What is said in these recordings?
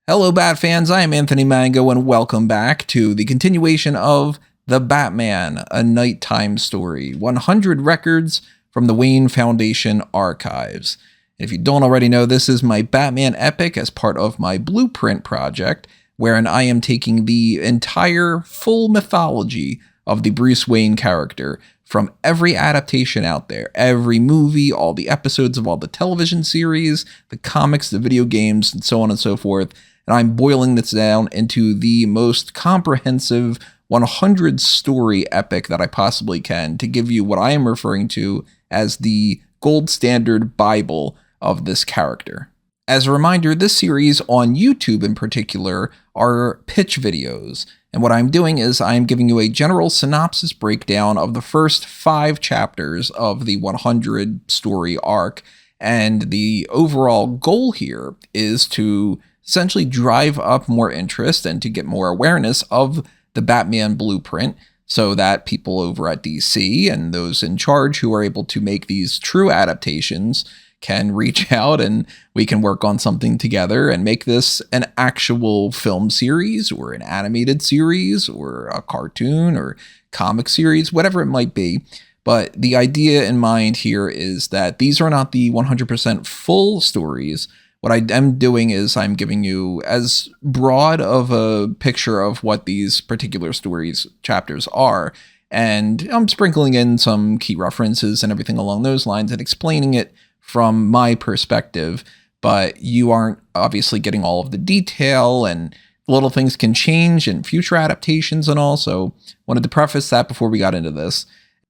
Hello, Bat fans. I am Anthony Mango, and welcome back to the continuation of The Batman, a Nighttime Story, 100 Records from the Wayne Foundation Archives. If you don't already know, this is my Batman epic as part of my Blueprint project, wherein I am taking the entire full mythology of the Bruce Wayne character from every adaptation out there, every movie, all the episodes of all the television series, the comics, the video games, and so on and so forth. And I'm boiling this down into the most comprehensive 100 story epic that I possibly can to give you what I am referring to as the gold standard Bible of this character. As a reminder, this series on YouTube in particular are pitch videos. And what I'm doing is I'm giving you a general synopsis breakdown of the first 5 chapters of the 100 story arc. And the overall goal here is to essentially drive up more interest and to get more awareness of the Batman Blueprint so that people over at DC and those in charge who are able to make these true adaptations can reach out and we can work on something together and make this an actual film series or an animated series or a cartoon or comic series, whatever it might be. But the idea in mind here is that these are not the 100% full stories. What I am doing is I'm giving you as broad of a picture of what these particular stories chapters are, and I'm sprinkling in some key references and everything along those lines and explaining it from my perspective, but you aren't obviously getting all of the detail and little things can change in future adaptations and all, so wanted to preface that before we got into this.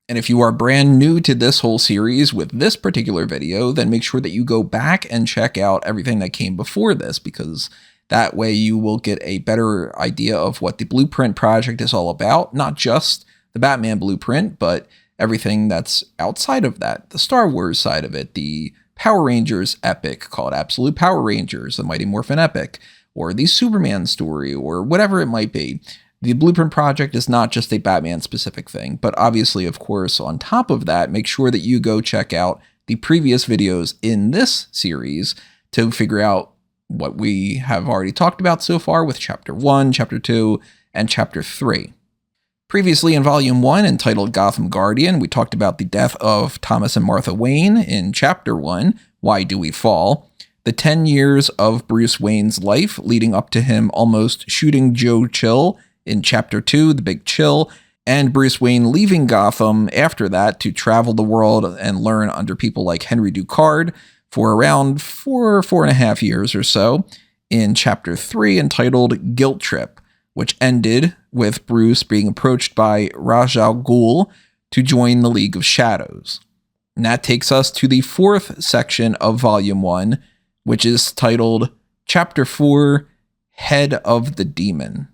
And if you are brand new to this whole series with this particular video, then make sure that you go back and check out everything that came before this, because that way you will get a better idea of what the Blueprint project is all about, not just the Batman Blueprint, but everything that's outside of that, the Star Wars side of it, the Power Rangers epic called Absolute Power Rangers, the Mighty Morphin epic, or the Superman story, or whatever it might be. The Blueprint project is not just a Batman specific thing, but obviously, of course, on top of that, make sure that you go check out the previous videos in this series to figure out what we have already talked about so far with Chapter 1, Chapter 2, and Chapter 3. Previously in Volume 1, entitled Gotham Guardian, we talked about the death of Thomas and Martha Wayne in Chapter 1, Why Do We Fall?, the 10 years of Bruce Wayne's life leading up to him almost shooting Joe Chill in Chapter 2, The Big Chill, and Bruce Wayne leaving Gotham after that to travel the world and learn under people like Henry Ducard for around 4.5 years or so in Chapter 3, entitled Guilt Trip, which ended with Bruce being approached by Talia al Ghul to join the League of Shadows. And that takes us to the 4th section of Volume 1, which is titled Chapter 4, Head of the Demon.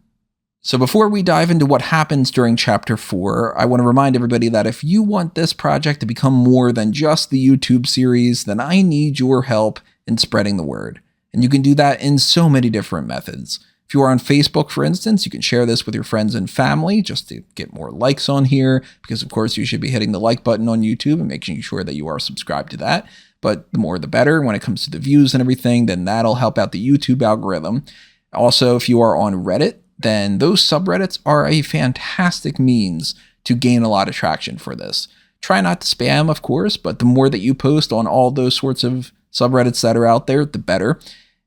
So before we dive into what happens during Chapter 4, I want to remind everybody that if you want this project to become more than just the YouTube series, then I need your help in spreading the word. And you can do that in so many different methods. If you are on Facebook, for instance, you can share this with your friends and family just to get more likes on here, because of course you should be hitting the like button on YouTube and making sure that you are subscribed to that. But the more the better when it comes to the views and everything, then that'll help out the YouTube algorithm. Also, if you are on Reddit, then those subreddits are a fantastic means to gain a lot of traction for this. Try not to spam, of course, but the more that you post on all those sorts of subreddits that are out there, the better.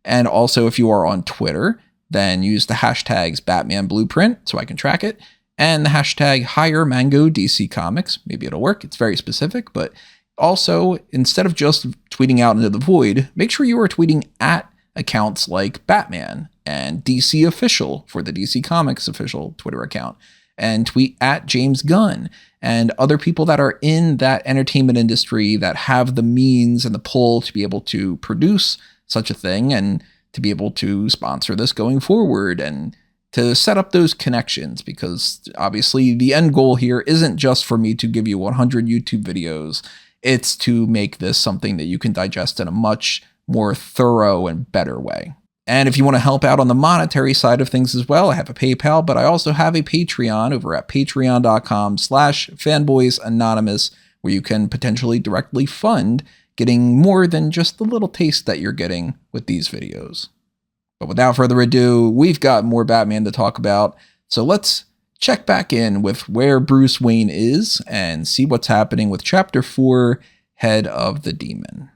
And also, if you are on Twitter, then use the hashtags Batman Blueprint so I can track it, and the hashtag HireMangoDCComics. Maybe it'll work. It's very specific, but also, instead of just tweeting out into the void, make sure you are tweeting at accounts like Batman and DC Official for the DC Comics official Twitter account, and tweet at James Gunn and other people that are in that entertainment industry that have the means and the pull to be able to produce such a thing and to be able to sponsor this going forward and to set up those connections, because obviously the end goal here isn't just for me to give you 100 YouTube videos. It's to make this something that you can digest in a much more thorough and better way. And if you want to help out on the monetary side of things as well, I have a PayPal, but I also have a Patreon over at patreon.com/fanboysanonymous, where you can potentially directly fund getting more than just the little taste that you're getting with these videos. But without further ado, we've got more Batman to talk about, so let's check back in with where Bruce Wayne is and see what's happening with Chapter 4, Head of the Demon.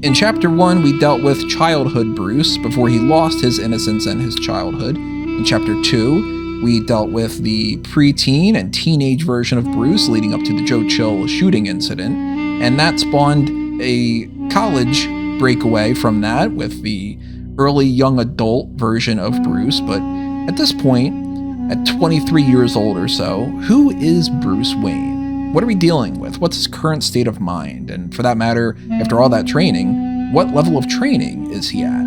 In Chapter 1, we dealt with childhood Bruce before he lost his innocence and his childhood. In Chapter 2, we dealt with the preteen and teenage version of Bruce leading up to the Joe Chill shooting incident, and that spawned a college breakaway from that with the early young adult version of Bruce. But at this point, at 23 years old or so, who is Bruce Wayne? What are we dealing with? What's his current state of mind? And for that matter, after all that training, what level of training is he at?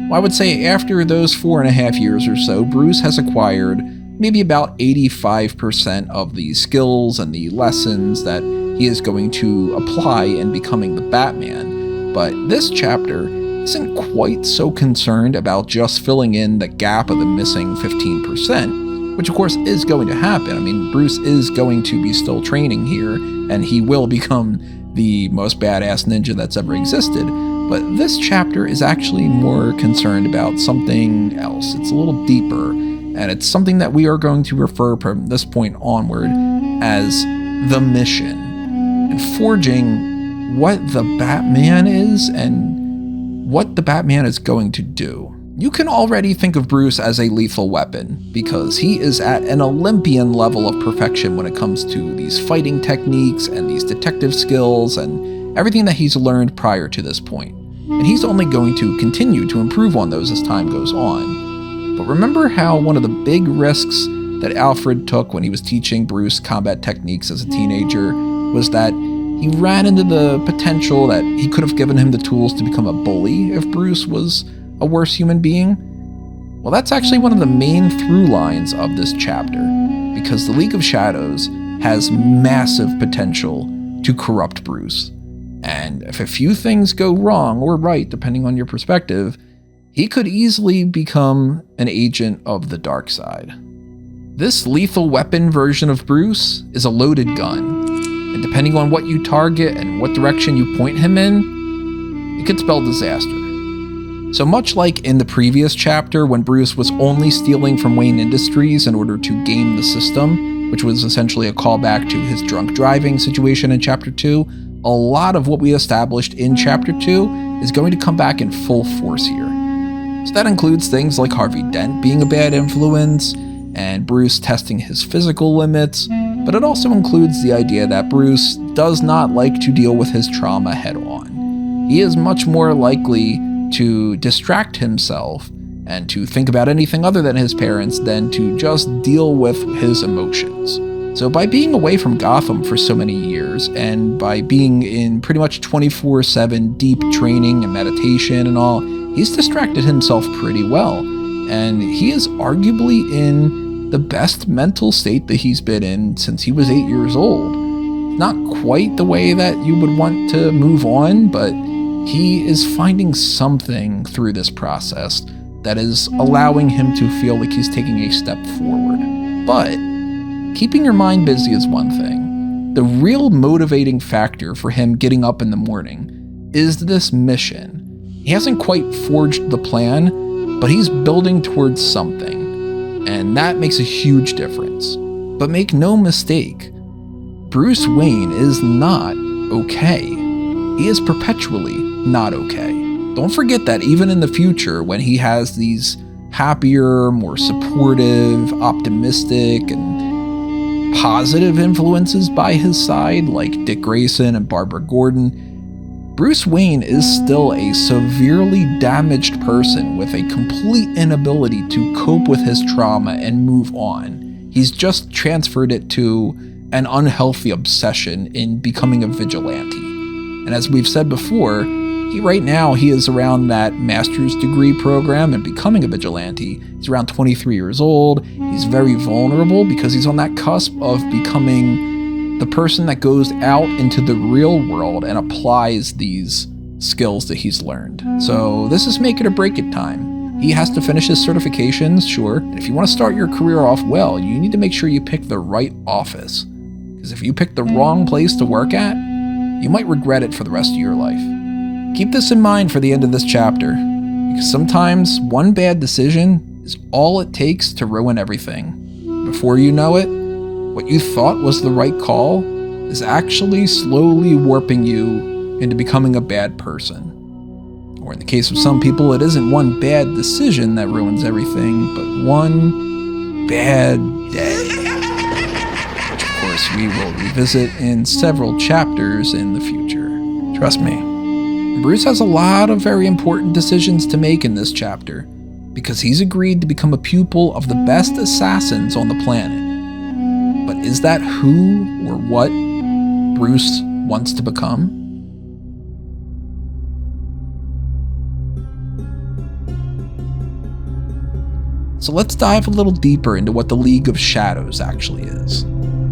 Well, I would say after those 4.5 years or so, Bruce has acquired maybe about 85% of the skills and the lessons that he is going to apply in becoming the Batman. But this chapter isn't quite so concerned about just filling in the gap of the missing 15%. Which of course is going to happen. I mean, Bruce is going to be still training here, and he will become the most badass ninja that's ever existed. But this chapter is actually more concerned about something else. It's a little deeper, and it's something that we are going to refer from this point onward as the mission, and forging what the Batman is and what the Batman is going to do. You can already think of Bruce as a lethal weapon, because he is at an Olympian level of perfection when it comes to these fighting techniques and these detective skills and everything that he's learned prior to this point. And he's only going to continue to improve on those as time goes on. But remember how one of the big risks that Alfred took when he was teaching Bruce combat techniques as a teenager was that he ran into the potential that he could have given him the tools to become a bully if Bruce was a worse human being? Well, that's actually one of the main through lines of this chapter, because the League of Shadows has massive potential to corrupt Bruce. And if a few things go wrong or right, depending on your perspective, he could easily become an agent of the dark side. This lethal weapon version of Bruce is a loaded gun, and depending on what you target and what direction you point him in, it could spell disaster. So much like in the previous chapter when Bruce was only stealing from Wayne Industries in order to game the system, which was essentially a callback to his drunk driving situation in Chapter 2, a lot of what we established in Chapter 2 is going to come back in full force here. So that includes things like Harvey Dent being a bad influence, and Bruce testing his physical limits, but it also includes the idea that Bruce does not like to deal with his trauma head on. He is much more likely to distract himself and to think about anything other than his parents than to just deal with his emotions. So by being away from Gotham for so many years, and by being in pretty much 24/7 deep training and meditation and all, he's distracted himself pretty well. And he is arguably in the best mental state that he's been in since he was 8 years old. Not quite the way that you would want to move on, but he is finding something through this process that is allowing him to feel like he's taking a step forward. But keeping your mind busy is one thing. The real motivating factor for him getting up in the morning is this mission. He hasn't quite forged the plan, but he's building towards something, and that makes a huge difference. But make no mistake, Bruce Wayne is not okay. He is perpetually not okay. Don't forget that even in the future, when he has these happier, more supportive, optimistic, and positive influences by his side, like Dick Grayson and Barbara Gordon, Bruce Wayne is still a severely damaged person with a complete inability to cope with his trauma and move on. He's just transferred it to an unhealthy obsession in becoming a vigilante. And as we've said before, right now he is around that master's degree program and becoming a vigilante. He's around 23 years old. He's very vulnerable because he's on that cusp of becoming the person that goes out into the real world and applies these skills that he's learned. So this is make it or break it time. He has to finish his certifications, sure. And if you want to start your career off well, you need to make sure you pick the right office. Because if you pick the wrong place to work at, you might regret it for the rest of your life. Keep this in mind for the end of this chapter, because sometimes one bad decision is all it takes to ruin everything. Before you know it, what you thought was the right call is actually slowly warping you into becoming a bad person. Or in the case of some people, it isn't one bad decision that ruins everything, but one bad day. Which, of course, we will revisit in several chapters in the future. Trust me. Bruce has a lot of very important decisions to make in this chapter, because he's agreed to become a pupil of the best assassins on the planet. But is that who or what Bruce wants to become? So let's dive a little deeper into what the League of Shadows actually is.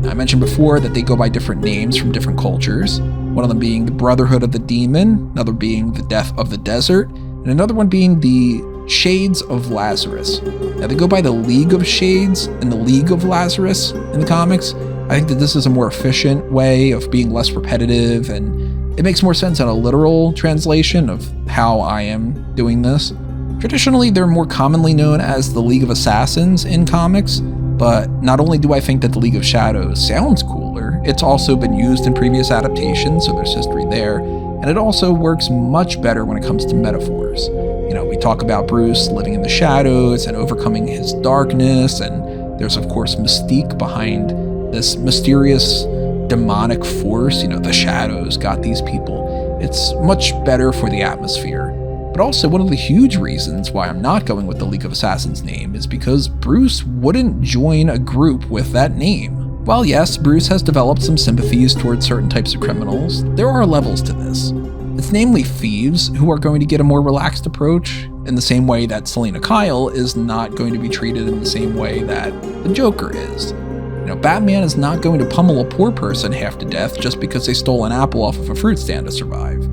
I mentioned before that they go by different names from different cultures, one of them being the Brotherhood of the Demon, another being the Death of the Desert, and another one being the Shades of Lazarus. Now they go by the League of Shades and the League of Lazarus in the comics. I think that this is a more efficient way of being less repetitive, and it makes more sense in a literal translation of how I am doing this. Traditionally, they're more commonly known as the League of Assassins in comics, but not only do I think that the League of Shadows sounds cooler, it's also been used in previous adaptations, so there's history there, and it also works much better when it comes to metaphors. You know, we talk about Bruce living in the shadows and overcoming his darkness, and there's of course mystique behind this mysterious demonic force. You know, the shadows got these people. It's much better for the atmosphere. But also, one of the huge reasons why I'm not going with the League of Assassins name is because Bruce wouldn't join a group with that name. While yes, Bruce has developed some sympathies towards certain types of criminals, there are levels to this. It's namely thieves who are going to get a more relaxed approach, in the same way that Selina Kyle is not going to be treated in the same way that the Joker is. You know, Batman is not going to pummel a poor person half to death just because they stole an apple off of a fruit stand to survive.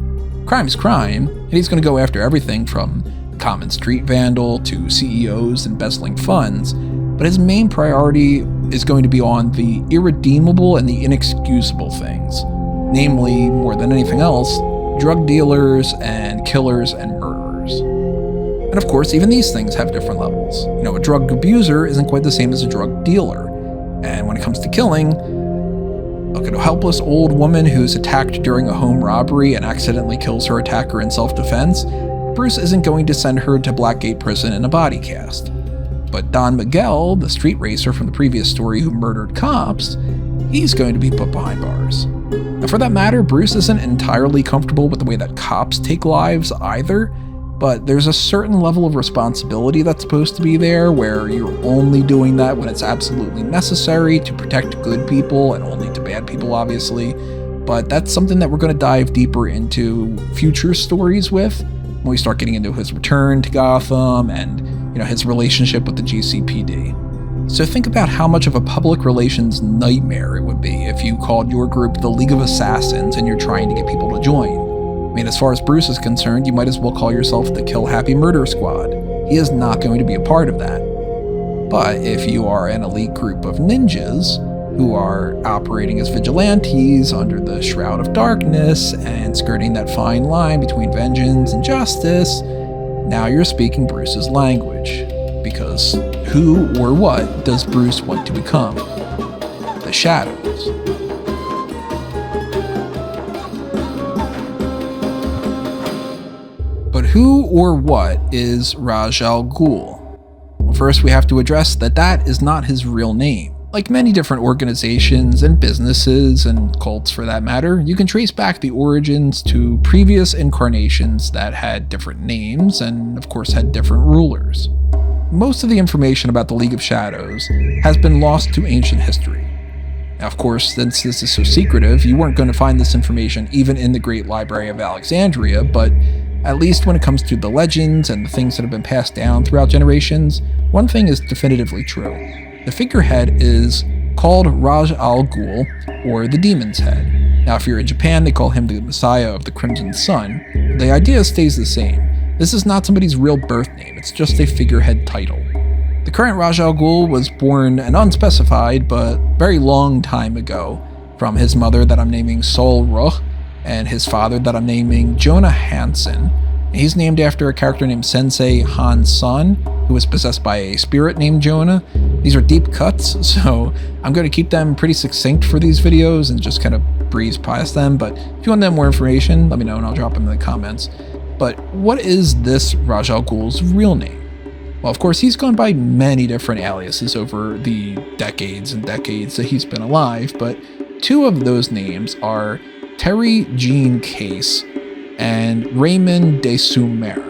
Crime's crime, and he's going to go after everything from the common street vandal to CEOs embezzling funds, but his main priority is going to be on the irredeemable and the inexcusable things, namely, more than anything else, drug dealers and killers and murderers. And of course, even these things have different levels. You know, a drug abuser isn't quite the same as a drug dealer, and when it comes to killing, look at a helpless old woman who's attacked during a home robbery and accidentally kills her attacker in self-defense. Bruce isn't going to send her to Blackgate Prison in a body cast. But Don Miguel, the street racer from the previous story who murdered cops, he's going to be put behind bars. And for that matter, Bruce isn't entirely comfortable with the way that cops take lives either, but there's a certain level of responsibility that's supposed to be there where you're only doing that when it's absolutely necessary to protect good people and only to bad people, obviously. But that's something that we're going to dive deeper into future stories with when we start getting into his return to Gotham and, you know, his relationship with the GCPD. So think about how much of a public relations nightmare it would be if you called your group the League of Assassins and you're trying to get people to join. I mean, as far as Bruce is concerned, you might as well call yourself the Kill Happy Murder Squad. He is not going to be a part of that. But if you are an elite group of ninjas who are operating as vigilantes under the shroud of darkness and skirting that fine line between vengeance and justice, now you're speaking Bruce's language. Because who or what does Bruce want to become? The Shadows. But who or what is Talia al Ghul? Well, first we have to address that that is not his real name. Like many different organizations and businesses and cults for that matter, you can trace back the origins to previous incarnations that had different names and of course had different rulers. Most of the information about the League of Shadows has been lost to ancient history. Now, of course, since this is so secretive, you weren't going to find this information even in the Great Library of Alexandria, but at least when it comes to the legends and the things that have been passed down throughout generations, one thing is definitively true. The figurehead is called Talia al Ghul, or the Demon's Head. Now, if you're in Japan, they call him the Messiah of the Crimson Sun. The idea stays the same. This is not somebody's real birth name, it's just a figurehead title. The current Talia al Ghul was born an unspecified but very long time ago from his mother that I'm naming Sol Ruh, and his father that I'm naming Jonah Hansen. He's named after a character named Sensei Han's son, who was possessed by a spirit named Jonah. These are deep cuts, so I'm going to keep them pretty succinct for these videos and just kind of breeze past them. But if you want to know more information, let me know and I'll drop them in the comments. But what is this Ra's al Ghul's real name? Well, of course, he's gone by many different aliases over the decades and decades that he's been alive, but two of those names are Terry Jean Case and Raymond de Sumer.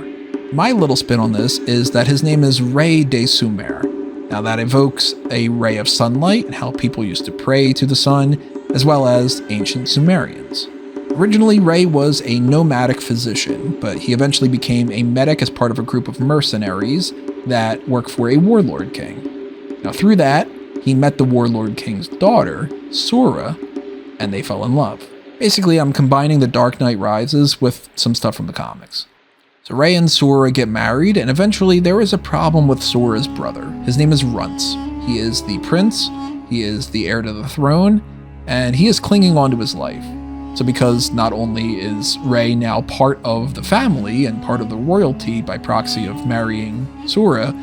My little spin on this is that his name is Ray de Sumer. Now that evokes a ray of sunlight and how people used to pray to the sun, as well as ancient Sumerians. Originally, Ray was a nomadic physician, but he eventually became a medic as part of a group of mercenaries that worked for a warlord king. Now through that, he met the warlord king's daughter, Sora, and they fell in love. Basically, I'm combining The Dark Knight Rises with some stuff from the comics. So Ray and Sora get married, and eventually there is a problem with Sora's brother. His name is Runts. He is the prince, he is the heir to the throne, and he is clinging on to his life. So because not only is Ray now part of the family and part of the royalty by proxy of marrying Sora,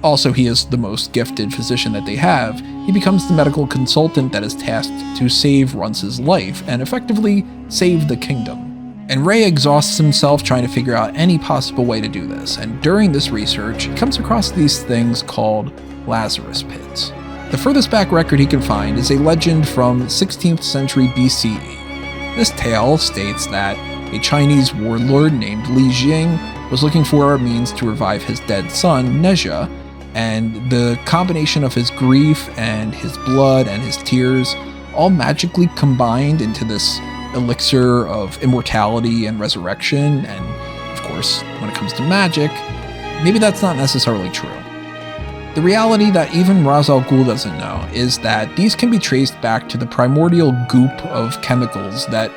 also he is the most gifted physician that they have, he becomes the medical consultant that is tasked to save Runts' life and effectively save the kingdom. And Ray exhausts himself trying to figure out any possible way to do this, and during this research, he comes across these things called Lazarus pits. The furthest back record he can find is a legend from 16th century BCE. This tale states that a Chinese warlord named Li Jing was looking for a means to revive his dead son, Nezha, and the combination of his grief and his blood and his tears all magically combined into this elixir of immortality and resurrection. And of course, when it comes to magic, maybe that's not necessarily true. The reality that even Ra's al Ghul doesn't know is that these can be traced back to the primordial goop of chemicals that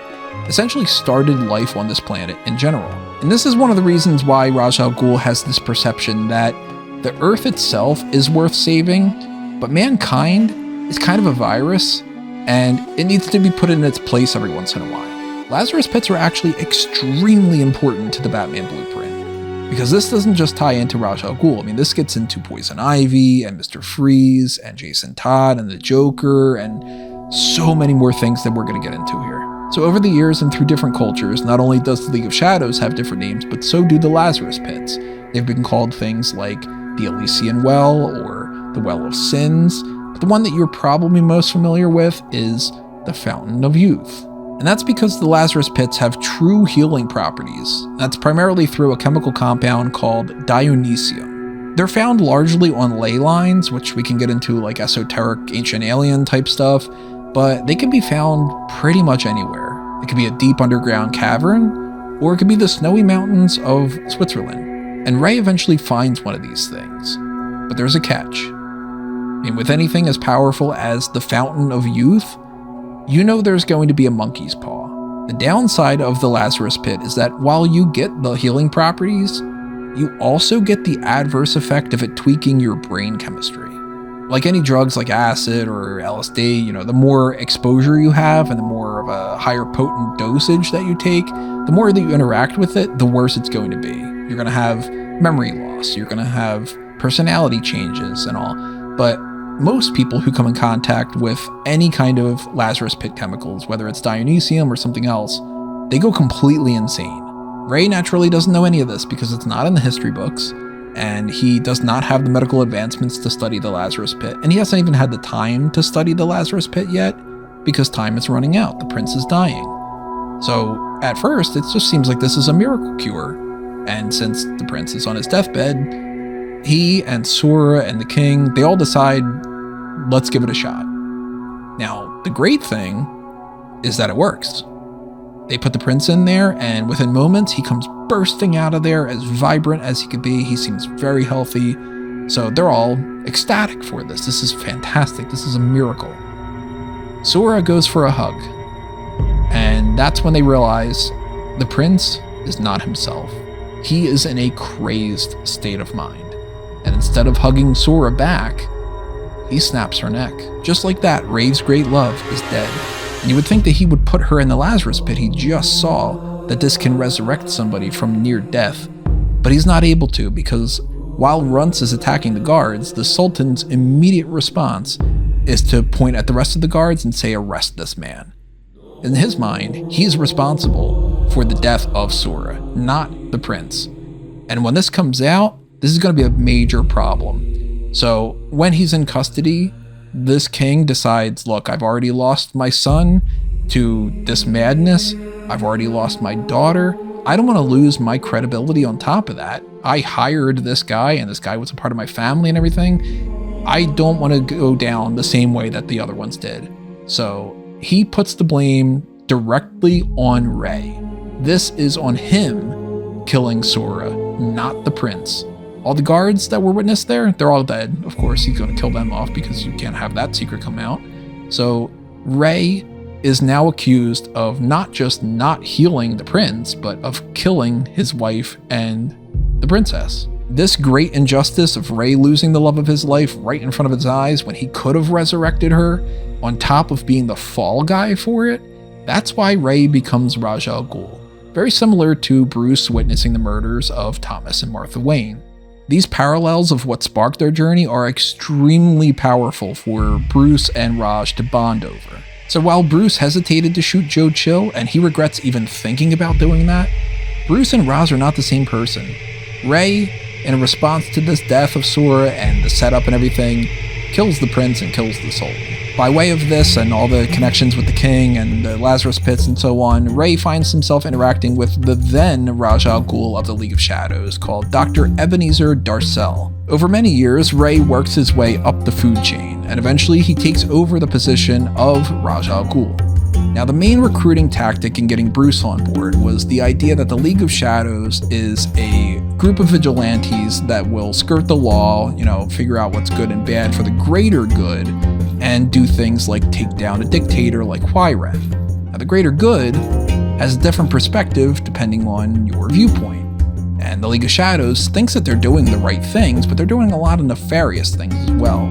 essentially started life on this planet in general. And this is one of the reasons why Ra's al Ghul has this perception that the Earth itself is worth saving, but mankind is kind of a virus, and it needs to be put in its place every once in a while. Lazarus pits are actually extremely important to the Batman blueprint, because this doesn't just tie into Ra's al Ghul. I mean, this gets into Poison Ivy, and Mr. Freeze, and Jason Todd, and the Joker, and so many more things that we're going to get into here. So over the years and through different cultures, not only does the League of Shadows have different names, but so do the Lazarus pits. They've been called things like the Elysian Well or the Well of Sins, but the one that you're probably most familiar with is the Fountain of Youth. And that's because the Lazarus pits have true healing properties. That's primarily through a chemical compound called dionysium. They're found largely on ley lines, which we can get into like esoteric ancient alien type stuff, but they can be found pretty much anywhere. It could be a deep underground cavern, or it could be the snowy mountains of Switzerland. And Ray eventually finds one of these things. But there's a catch. I mean, with anything as powerful as the Fountain of Youth, you know there's going to be a monkey's paw. The downside of the Lazarus pit is that while you get the healing properties, you also get the adverse effect of it tweaking your brain chemistry. Like any drugs like acid or LSD, you know, the more exposure you have and the more of a higher potent dosage that you take, the more that you interact with it, the worse it's going to be. You're going to have memory loss, you're going to have personality changes and all. But most people who come in contact with any kind of Lazarus pit chemicals, whether it's dionysium or something else, they go completely insane. Ray naturally doesn't know any of this because it's not in the history books, and he does not have the medical advancements to study the Lazarus pit, and he hasn't even had the time to study the Lazarus pit yet because time is running out. The prince is dying. So at first, it just seems like this is a miracle cure. And since the prince is on his deathbed, he and Sora and the king, they all decide, let's give it a shot. Now, the great thing is that it works. They put the prince in there, and within moments, he comes bursting out of there as vibrant as he could be. He seems very healthy. So they're all ecstatic for this. This is fantastic. This is a miracle. Sora goes for a hug. And that's when they realize the prince is not himself. He is in a crazed state of mind. And instead of hugging Sora back, he snaps her neck. Just like that, Ray's great love is dead. And you would think that he would put her in the Lazarus pit. He just saw that this can resurrect somebody from near death, but he's not able to, because while Runce is attacking the guards, the Sultan's immediate response is to point at the rest of the guards and say, "Arrest this man." In his mind, he's responsible for the death of Sora, not the prince. And when this comes out, this is going to be a major problem. So when he's in custody, this king decides, look, I've already lost my son to this madness. I've already lost my daughter. I don't want to lose my credibility on top of that. I hired this guy, and this guy was a part of my family and everything. I don't want to go down the same way that the other ones did. So he puts the blame directly on Ray. This is on him killing Sora, not the prince. All the guards that were witnessed there, they're all dead. Of course, he's going to kill them off because you can't have that secret come out. So Ray is now accused of not just not healing the prince, but of killing his wife and the princess. This great injustice of Ray losing the love of his life right in front of his eyes when he could have resurrected her, on top of being the fall guy for it, that's why Ray becomes Ra's al Ghul. Very similar to Bruce witnessing the murders of Thomas and Martha Wayne. These parallels of what sparked their journey are extremely powerful for Bruce and Raj to bond over. So while Bruce hesitated to shoot Joe Chill, and he regrets even thinking about doing that, Bruce and Raj are not the same person. Ray, in response to this death of Sora and the setup and everything, kills the prince and kills the Sultan. By way of this and all the connections with the king and the Lazarus pits and so on, Ray finds himself interacting with the then Ra's al Ghul of the League of Shadows, called Dr. Ebenezer Darcel. Over many years, Ray works his way up the food chain, and eventually he takes over the position of Ra's al Ghul. Now, the main recruiting tactic in getting Bruce on board was the idea that the League of Shadows is a group of vigilantes that will skirt the law, figure out what's good and bad for the greater good, and do things like take down a dictator like Huayren. Now, the greater good has a different perspective depending on your viewpoint. And the League of Shadows thinks that they're doing the right things, but they're doing a lot of nefarious things as well.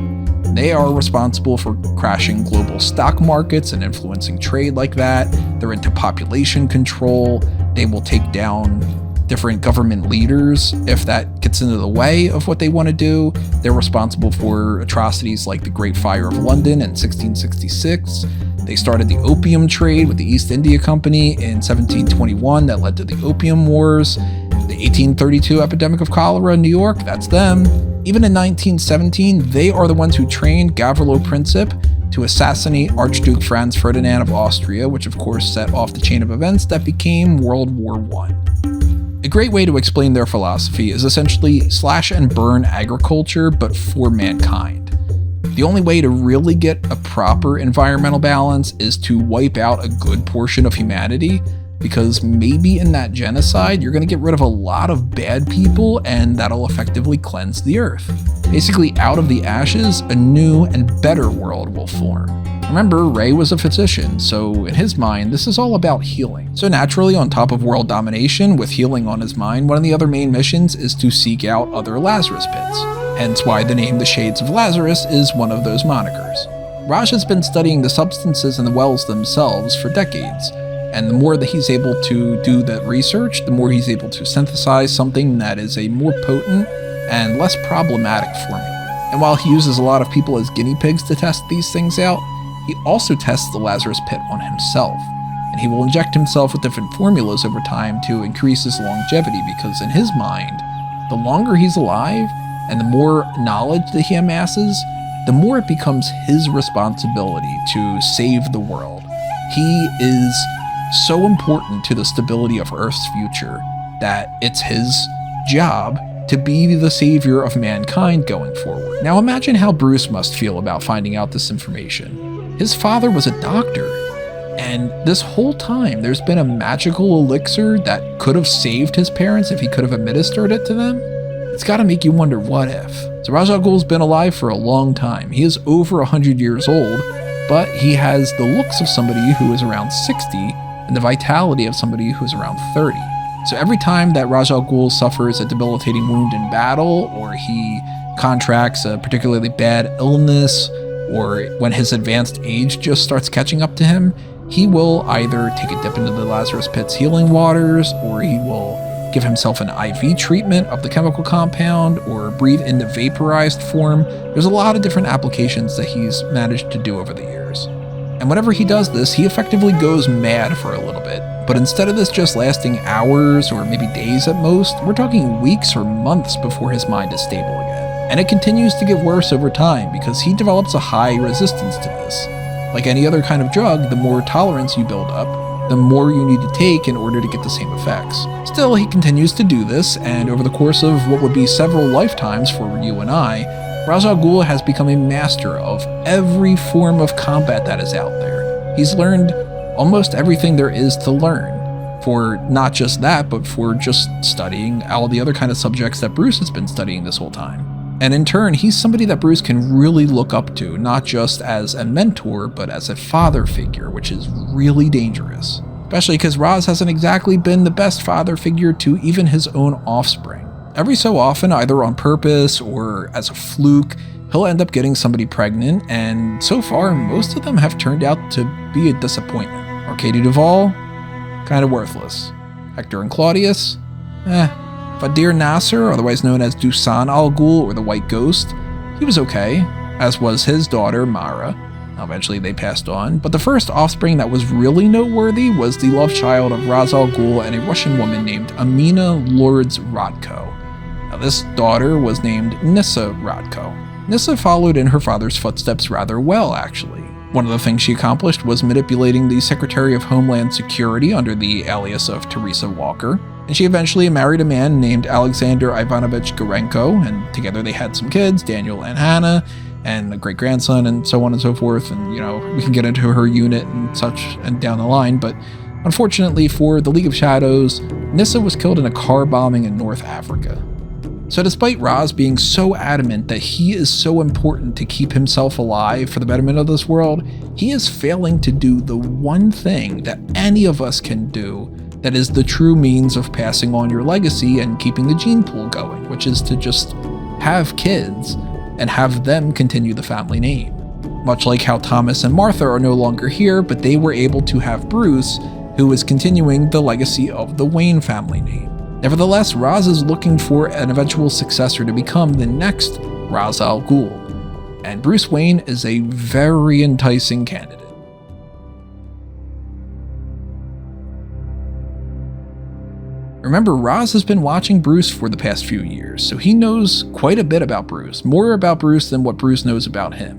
They are responsible for crashing global stock markets and influencing trade like that. They're into population control. They will take down different government leaders if that gets into the way of what they want to do. They're responsible for atrocities like the Great Fire of London in 1666. They started the opium trade with the East India Company in 1721 that led to the Opium Wars. The 1832 epidemic of cholera in New York, that's them. Even in 1917, they are the ones who trained Gavrilo Princip to assassinate Archduke Franz Ferdinand of Austria, which of course set off the chain of events that became World War I. A great way to explain their philosophy is essentially slash and burn agriculture, but for mankind. The only way to really get a proper environmental balance is to wipe out a good portion of humanity, because maybe in that genocide, you're going to get rid of a lot of bad people, and that'll effectively cleanse the earth. Basically, out of the ashes, a new and better world will form. Remember, Ray was a physician, so in his mind, this is all about healing. So naturally, on top of world domination, with healing on his mind, one of the other main missions is to seek out other Lazarus pits. Hence why the name The Shades of Lazarus is one of those monikers. Raj has been studying the substances in the wells themselves for decades, and the more that he's able to do that research, the more he's able to synthesize something that is a more potent and less problematic formula. And while he uses a lot of people as guinea pigs to test these things out, he also tests the Lazarus pit on himself. And he will inject himself with different formulas over time to increase his longevity, because in his mind, the longer he's alive and the more knowledge that he amasses, the more it becomes his responsibility to save the world. He is so important to the stability of Earth's future that it's his job to be the savior of mankind going forward. Now imagine how Bruce must feel about finding out this information. His father was a doctor, and this whole time there's been a magical elixir that could have saved his parents if he could have administered it to them. It's got to make you wonder, what if? So Ra's al Ghul's been alive for a long time. He is over 100 years old, but he has the looks of somebody who is around 60 and the vitality of somebody who's around 30. So every time that Ra's al Ghul suffers a debilitating wound in battle, or he contracts a particularly bad illness, or when his advanced age just starts catching up to him, he will either take a dip into the Lazarus Pit's healing waters, or he will give himself an IV treatment of the chemical compound, or breathe in the vaporized form. There's a lot of different applications that he's managed to do over the years. And whenever he does this, he effectively goes mad for a little bit. But instead of this just lasting hours or maybe days at most, we're talking weeks or months before his mind is stable again. And it continues to get worse over time because he develops a high resistance to this. Like any other kind of drug, the more tolerance you build up, the more you need to take in order to get the same effects. Still, he continues to do this, and over the course of what would be several lifetimes for you and I, Ra's al Ghul has become a master of every form of combat that is out there. He's learned almost everything there is to learn, for not just that, but for just studying all the other kind of subjects that Bruce has been studying this whole time. And in turn, he's somebody that Bruce can really look up to, not just as a mentor, but as a father figure, which is really dangerous. Especially because Ra's hasn't exactly been the best father figure to even his own offspring. Every so often, either on purpose or as a fluke, he'll end up getting somebody pregnant, and so far, most of them have turned out to be a disappointment. Arcady Duvall, kind of worthless. Hector and Claudius, Fadir Nasser, otherwise known as Dusan al Ghul or the White Ghost, he was okay, as was his daughter Mara. Eventually they passed on, but the first offspring that was really noteworthy was the love child of Ra's al Ghul and a Russian woman named Amina Lords Rodko. Now this daughter was named Nissa Rodko. Nissa followed in her father's footsteps rather well, actually. One of the things she accomplished was manipulating the Secretary of Homeland Security under the alias of Teresa Walker, and she eventually married a man named Alexander Ivanovich Gorenko, and together they had some kids, Daniel and Hannah, and a great-grandson, and so on and so forth, and we can get into her unit and such and down the line, but unfortunately for the League of Shadows, Nissa was killed in a car bombing in North Africa. So despite Ra's being so adamant that he is so important to keep himself alive for the betterment of this world, he is failing to do the one thing that any of us can do that is the true means of passing on your legacy and keeping the gene pool going, which is to just have kids and have them continue the family name. Much like how Thomas and Martha are no longer here, but they were able to have Bruce, who is continuing the legacy of the Wayne family name. Nevertheless, Ra's is looking for an eventual successor to become the next Ra's al Ghul, and Bruce Wayne is a very enticing candidate. Remember, Ra's has been watching Bruce for the past few years, so he knows quite a bit about Bruce, more about Bruce than what Bruce knows about him.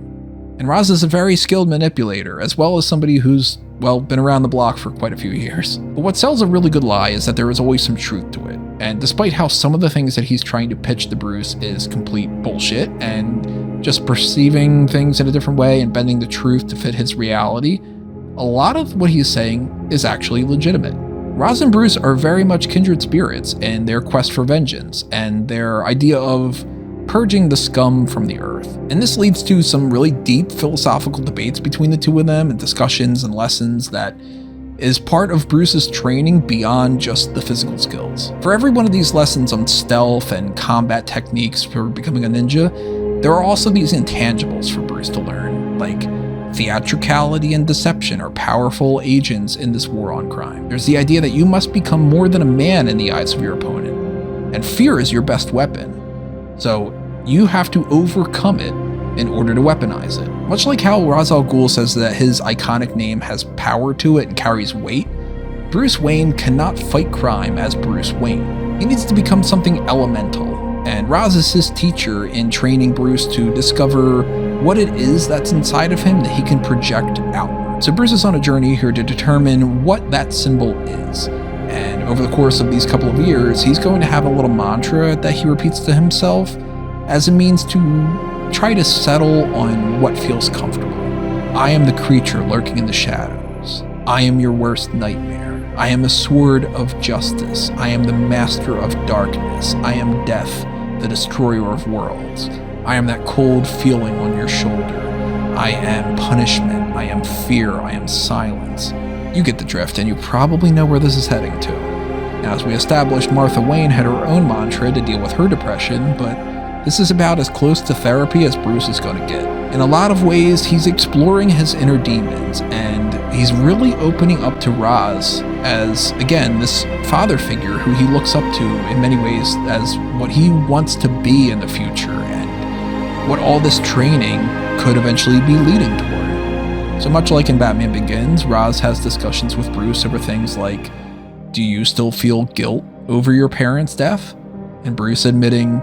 And Ra's is a very skilled manipulator, as well as somebody who's, been around the block for quite a few years. But what sells a really good lie is that there is always some truth to it. And despite how some of the things that he's trying to pitch to Bruce is complete bullshit, and just perceiving things in a different way and bending the truth to fit his reality, a lot of what he's saying is actually legitimate. Ra's and Bruce are very much kindred spirits in their quest for vengeance and their idea of purging the scum from the earth. And this leads to some really deep philosophical debates between the two of them and discussions and lessons that is part of Bruce's training beyond just the physical skills. For every one of these lessons on stealth and combat techniques for becoming a ninja, there are also these intangibles for Bruce to learn, like theatricality and deception are powerful agents in this war on crime. There's the idea that you must become more than a man in the eyes of your opponent, and fear is your best weapon. So you have to overcome it in order to weaponize it. Much like how Ra's al Ghul says that his iconic name has power to it and carries weight, Bruce Wayne cannot fight crime as Bruce Wayne. He needs to become something elemental, and Ra's is his teacher in training Bruce to discover what it is that's inside of him that he can project outward. So Bruce is on a journey here to determine what that symbol is. And over the course of these couple of years, he's going to have a little mantra that he repeats to himself as a means to try to settle on what feels comfortable. I am the creature lurking in the shadows. I am your worst nightmare. I am a sword of justice. I am the master of darkness. I am death, the destroyer of worlds. I am that cold feeling on your shoulder. I am punishment. I am fear. I am silence. You get the drift, and you probably know where this is heading to. Now, as we established, Martha Wayne had her own mantra to deal with her depression, but this is about as close to therapy as Bruce is going to get. In a lot of ways, he's exploring his inner demons, and he's really opening up to Raz as, again, this father figure who he looks up to in many ways as what he wants to be in the future and what all this training could eventually be leading toward. So much like in Batman Begins, Raz has discussions with Bruce over things like, do you still feel guilt over your parents' death? And Bruce admitting,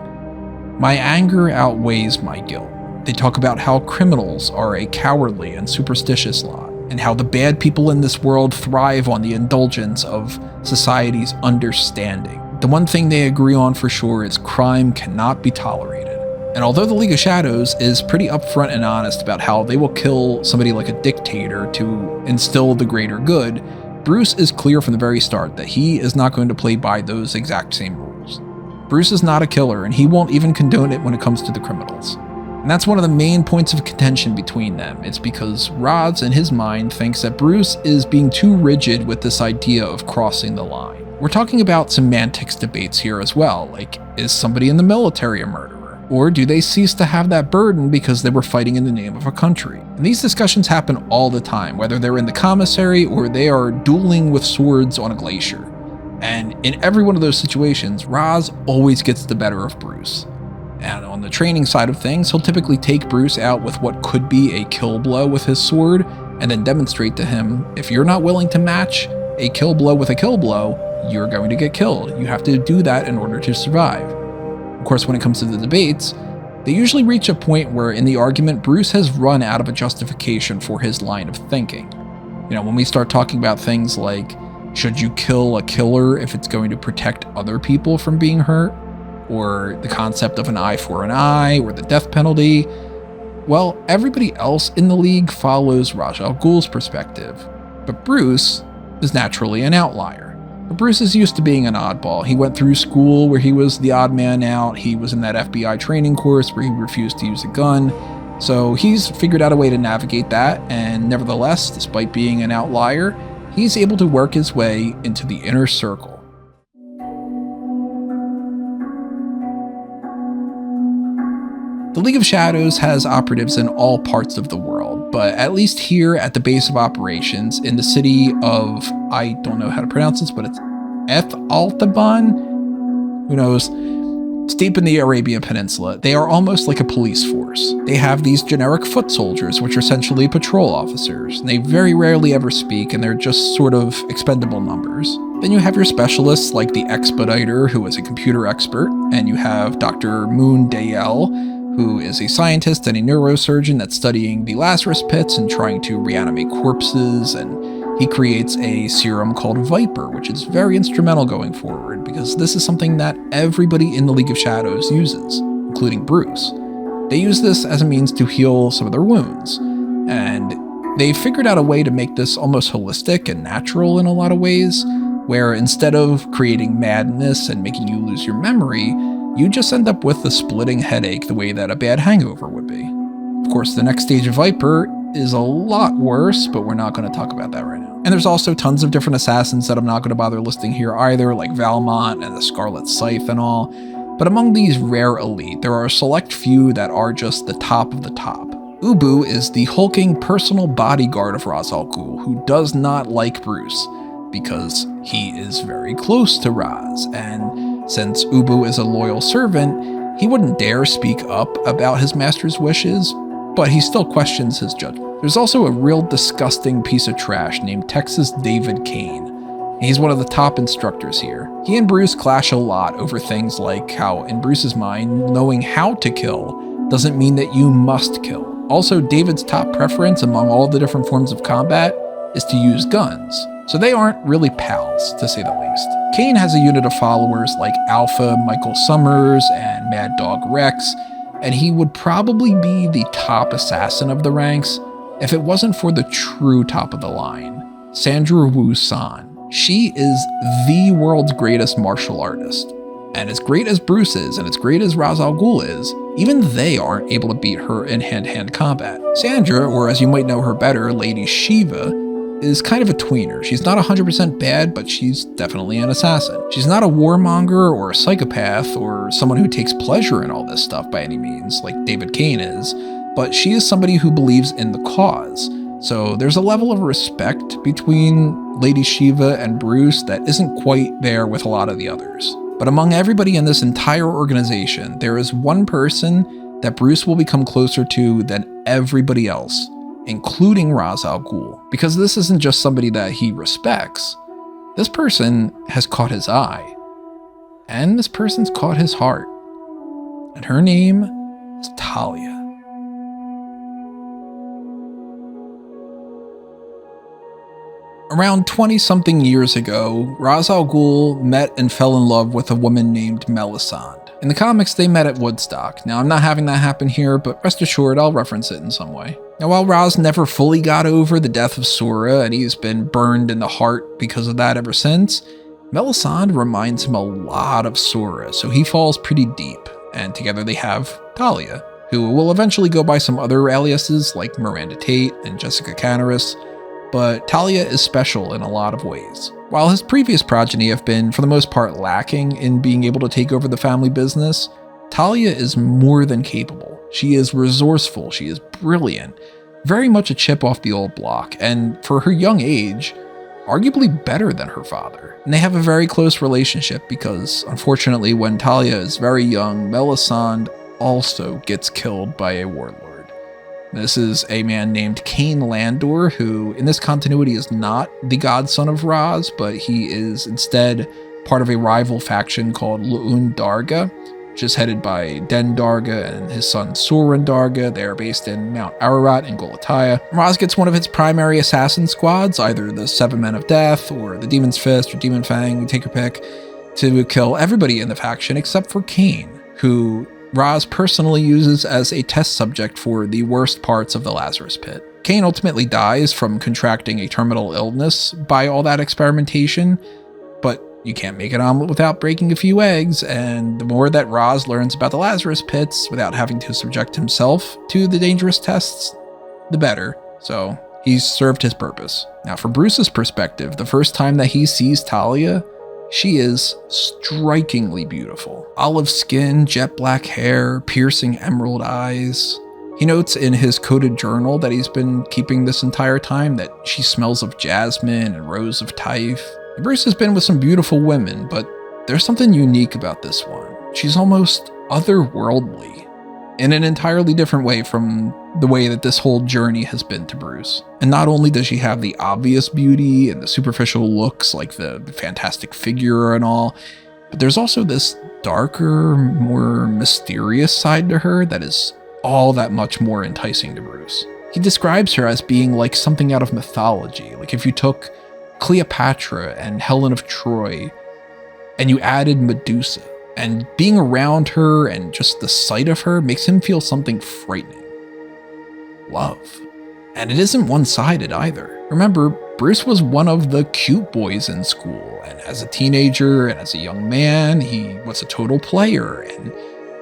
my anger outweighs my guilt. They talk about how criminals are a cowardly and superstitious lot, and how the bad people in this world thrive on the indulgence of society's understanding. The one thing they agree on for sure is crime cannot be tolerated. And although the League of Shadows is pretty upfront and honest about how they will kill somebody like a dictator to instill the greater good, Bruce is clear from the very start that he is not going to play by those exact same rules. Bruce is not a killer, and he won't even condone it when it comes to the criminals. And that's one of the main points of contention between them. It's because Raz, in his mind, thinks that Bruce is being too rigid with this idea of crossing the line. We're talking about semantics debates here as well, like, is somebody in the military a murderer? Or do they cease to have that burden because they were fighting in the name of a country? And these discussions happen all the time, whether they're in the commissary or they are dueling with swords on a glacier. And in every one of those situations, Raz always gets the better of Bruce. And on the training side of things, he'll typically take Bruce out with what could be a kill blow with his sword, and then demonstrate to him, if you're not willing to match a kill blow with a kill blow, you're going to get killed. You have to do that in order to survive. Of course, when it comes to the debates, they usually reach a point where in the argument, Bruce has run out of a justification for his line of thinking. You know, when we start talking about things like, should you kill a killer if it's going to protect other people from being hurt? Or the concept of an eye for an eye, or the death penalty. Well, everybody else in the League follows Ra's al Ghul's perspective, but Bruce is naturally an outlier. But Bruce is used to being an oddball. He went through school where he was the odd man out, he was in that FBI training course where he refused to use a gun, so he's figured out a way to navigate that, and nevertheless, despite being an outlier, he's able to work his way into the inner circle. The League of Shadows has operatives in all parts of the world, but at least here at the base of operations in the city of, I don't know how to pronounce this, but it's Altaban? Who knows? It's deep in the Arabian Peninsula. They are almost like a police force. They have these generic foot soldiers, which are essentially patrol officers. And they very rarely ever speak, and they're just sort of expendable numbers. Then you have your specialists like the Expediter, who is a computer expert, and you have Dr. Moon Dayel, who is a scientist and a neurosurgeon that's studying the Lazarus pits and trying to reanimate corpses, and he creates a serum called Viper, which is very instrumental going forward, because this is something that everybody in the League of Shadows uses, including Bruce. They use this as a means to heal some of their wounds, and they figured out a way to make this almost holistic and natural in a lot of ways, where instead of creating madness and making you lose your memory, you just end up with a splitting headache the way that a bad hangover would be. Of course, the next stage of Viper is a lot worse, but we're not going to talk about that right now. And there's also tons of different assassins that I'm not going to bother listing here either, like Valmont and the Scarlet Scythe and all. But among these rare elite, there are a select few that are just the top of the top. Ubu is the hulking personal bodyguard of Ra's al Ghul, who does not like Bruce, because he is very close to Raz, and since Ubu is a loyal servant, he wouldn't dare speak up about his master's wishes, but he still questions his judgment. There's also a real disgusting piece of trash named Texas David Kane. He's one of the top instructors here. He and Bruce clash a lot over things like how, in Bruce's mind, knowing how to kill doesn't mean that you must kill. Also, David's top preference among all the different forms of combat is to use guns. So they aren't really pals, to say the least. Kane has a unit of followers like Alpha Michael Summers and Mad Dog Rex, and he would probably be the top assassin of the ranks if it wasn't for the true top of the line, Sandra Wu San. She is the world's greatest martial artist. And as great as Bruce is, and as great as Ra's al Ghul is, even they aren't able to beat her in hand-to-hand combat. Sandra, or as you might know her better, Lady Shiva, is kind of a tweener. She's not 100% bad, but she's definitely an assassin. She's not a warmonger or a psychopath or someone who takes pleasure in all this stuff by any means, like David Kane is, but she is somebody who believes in the cause. So there's a level of respect between Lady Shiva and Bruce that isn't quite there with a lot of the others. But among everybody in this entire organization, there is one person that Bruce will become closer to than everybody else, including Ra's al Ghul. Because this isn't just somebody that he respects. This person has caught his eye. And this person's caught his heart. And her name is Talia. Around 20-something years ago, Ra's al Ghul met and fell in love with a woman named Melisande. In the comics, they met at Woodstock. Now, I'm not having that happen here, but rest assured, I'll reference it in some way. Now, while Ra's never fully got over the death of Sora, and he's been burned in the heart because of that ever since, Melisande reminds him a lot of Sora, so he falls pretty deep, and together they have Talia, who will eventually go by some other aliases like Miranda Tate and Jessica Canaris, but Talia is special in a lot of ways. While his previous progeny have been, for the most part, lacking in being able to take over the family business, Talia is more than capable. She is resourceful, she is brilliant, very much a chip off the old block, and for her young age, arguably better than her father. And they have a very close relationship because, unfortunately, when Talia is very young, Melisande also gets killed by a warlord. This is a man named Cain Landor, who in this continuity is not the godson of Ra's, but he is instead part of a rival faction called Lu'un Darga, which is headed by Den Darga and his son Soren Darga. They are based in Mount Ararat in Galatia. Ra's gets one of its primary assassin squads, either the Seven Men of Death or the Demon's Fist or Demon Fang, take your pick, to kill everybody in the faction except for Cain, who Ra's personally uses as a test subject for the worst parts of the Lazarus Pit. Cain ultimately dies from contracting a terminal illness by all that experimentation, but you can't make an omelet without breaking a few eggs, and the more that Ra's learns about the Lazarus Pits without having to subject himself to the dangerous tests, the better. So he's served his purpose. Now, from Bruce's perspective, the first time that he sees Talia, she is strikingly beautiful. Olive skin, jet black hair, piercing emerald eyes. He notes in his coded journal that he's been keeping this entire time that she smells of jasmine and rose of Taif. Bruce has been with some beautiful women, but there's something unique about this one. She's almost otherworldly, in an entirely different way from the way that this whole journey has been to Bruce. And not only does she have the obvious beauty and the superficial looks, like the fantastic figure and all, but there's also this darker, more mysterious side to her that is all that much more enticing to Bruce. He describes her as being like something out of mythology, like if you took Cleopatra and Helen of Troy and you added Medusa, and being around her and just the sight of her makes him feel something frightening. Love. And it isn't one-sided either. Remember, Bruce was one of the cute boys in school, and as a teenager and as a young man, he was a total player, and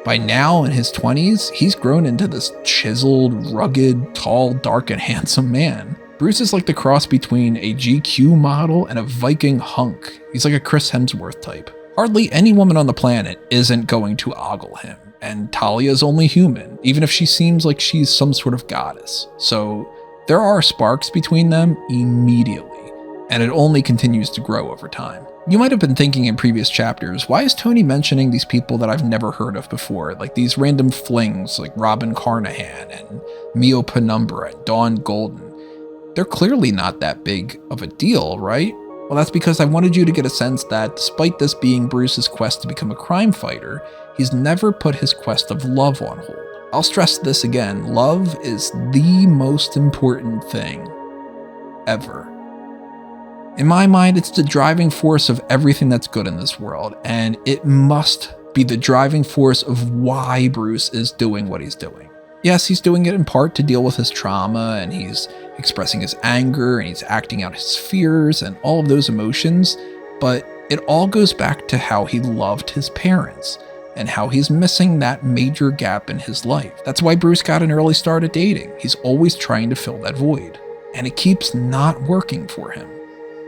by now in his 20s, he's grown into this chiseled, rugged, tall, dark, and handsome man. Bruce is like the cross between a GQ model and a Viking hunk. He's like a Chris Hemsworth type. Hardly any woman on the planet isn't going to ogle him, and Talia's only human, even if she seems like she's some sort of goddess. So there are sparks between them immediately, and it only continues to grow over time. You might have been thinking in previous chapters, why is Tony mentioning these people that I've never heard of before, like these random flings like Robin Carnahan and Mio Penumbra and Dawn Golden? They're clearly not that big of a deal, right? Well, that's because I wanted you to get a sense that despite this being Bruce's quest to become a crime fighter, he's never put his quest of love on hold. I'll stress this again, love is the most important thing ever. In my mind, it's the driving force of everything that's good in this world, and it must be the driving force of why Bruce is doing what he's doing. Yes, he's doing it in part to deal with his trauma, and he's expressing his anger, and he's acting out his fears and all of those emotions, but it all goes back to how he loved his parents and how he's missing that major gap in his life. That's why Bruce got an early start at dating. He's always trying to fill that void, and it keeps not working for him.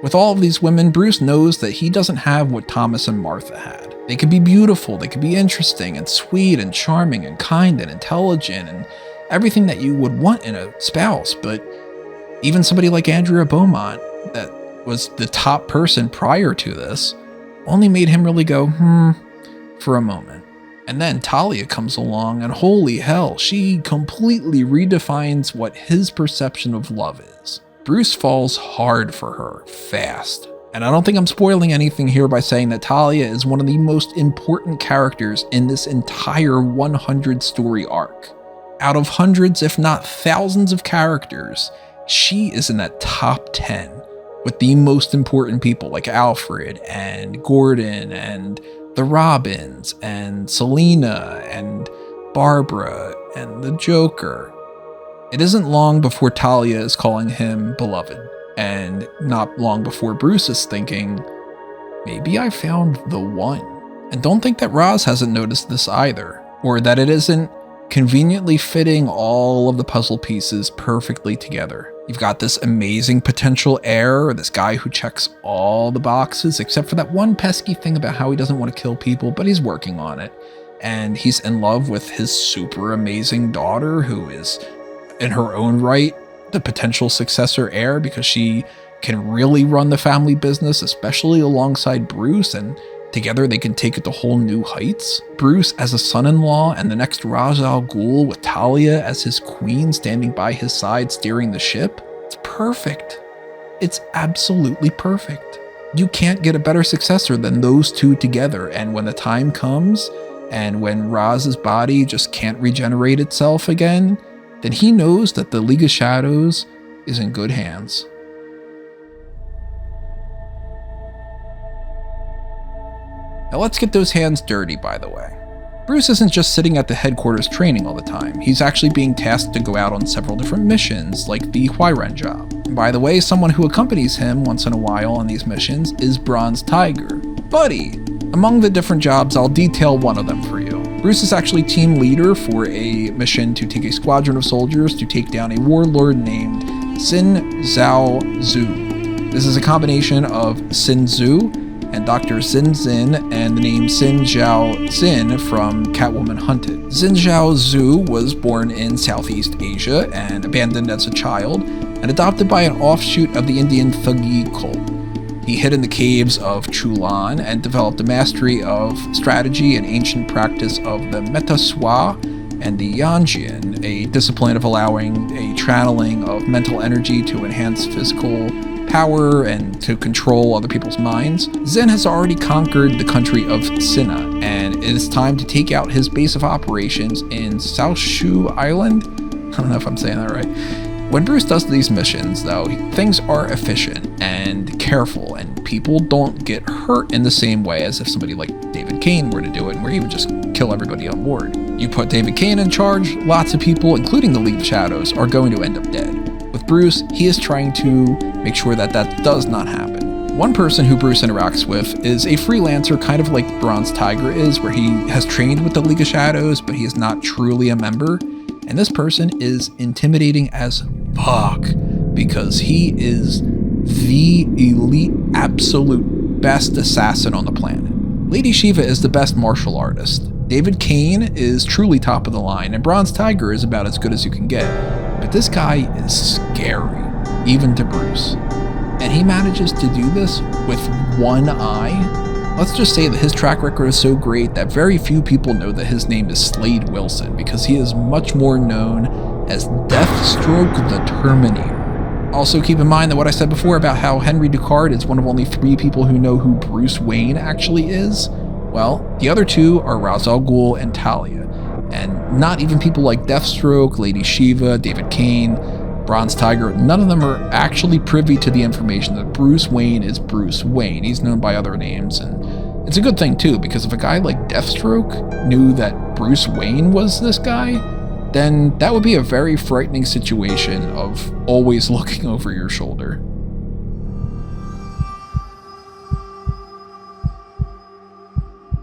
With all of these women, Bruce knows that he doesn't have what Thomas and Martha had. They could be beautiful, they could be interesting and sweet and charming and kind and intelligent and everything that you would want in a spouse, but Even somebody like Andrea Beaumont, that was the top person prior to this, only made him really go, for a moment. And then Talia comes along, and holy hell, she completely redefines what his perception of love is. Bruce falls hard for her, fast. And I don't think I'm spoiling anything here by saying that Talia is one of the most important characters in this entire 100 story arc. Out of hundreds, if not thousands of characters, she is in that top 10 with the most important people like Alfred and Gordon and the Robins and Selina and Barbara and the Joker. It isn't long before Talia is calling him beloved, and not long before Bruce is thinking, maybe I found the one. And don't think that Roz hasn't noticed this either, or that it isn't conveniently fitting all of the puzzle pieces perfectly together. You've got this amazing potential heir, this guy who checks all the boxes, except for that one pesky thing about how he doesn't want to kill people, but he's working on it. And he's in love with his super amazing daughter, who is, in her own right, the potential successor heir, because she can really run the family business, especially alongside Bruce, and together they can take it to whole new heights. Bruce as a son-in-law, and the next Talia al Ghul with Talia as his queen standing by his side steering the ship. It's perfect. It's absolutely perfect. You can't get a better successor than those two together, and when the time comes, and when Roz's body just can't regenerate itself again, then he knows that the League of Shadows is in good hands. Now let's get those hands dirty, by the way. Bruce isn't just sitting at the headquarters training all the time. He's actually being tasked to go out on several different missions, like the Huiren job. And by the way, someone who accompanies him once in a while on these missions is Bronze Tiger. Buddy! Among the different jobs, I'll detail one of them for you. Bruce is actually team leader for a mission to take a squadron of soldiers to take down a warlord named Xin Zhao Zhu. This is a combination of Xin Zhu and Dr. Xin Zin and the name Xin Zhao Xin from Catwoman Hunted. Xin Zhao Zhu was born in Southeast Asia and abandoned as a child and adopted by an offshoot of the Indian Thuggee cult. He hid in the caves of Chulan and developed a mastery of strategy and ancient practice of the Metaswa and the Yanjian, a discipline of allowing a channeling of mental energy to enhance physical power and to control other people's minds. Zen has already conquered the country of Sinna, and it is time to take out his base of operations in South Shu Island. I don't know if I'm saying that right. When Bruce does these missions, though, things are efficient and careful, and people don't get hurt in the same way as if somebody like David Kane were to do it, where he would just kill everybody on board. You put David Kane in charge, lots of people, including the League of Shadows, are going to end up dead. With Bruce, he is trying to make sure that that does not happen. One person who Bruce interacts with is a freelancer, kind of like Bronze Tiger is, where he has trained with the League of Shadows, but he is not truly a member. And this person is intimidating as fuck, because he is the elite, absolute best assassin on the planet. Lady Shiva is the best martial artist. David Kane is truly top of the line, and Bronze Tiger is about as good as you can get. But this guy is scary, even to Bruce. And he manages to do this with one eye. Let's just say that his track record is so great that very few people know that his name is Slade Wilson, because he is much more known as Deathstroke the Terminator. Also keep in mind that what I said before about how Henry Ducard is one of only 3 people who know who Bruce Wayne actually is, well, the other 2 are Ra's al Ghul and Talia. And not even people like Deathstroke, Lady Shiva, David Kane, Bronze Tiger, none of them are actually privy to the information that Bruce Wayne is Bruce Wayne. He's known by other names, and it's a good thing too, because if a guy like Deathstroke knew that Bruce Wayne was this guy, then that would be a very frightening situation of always looking over your shoulder.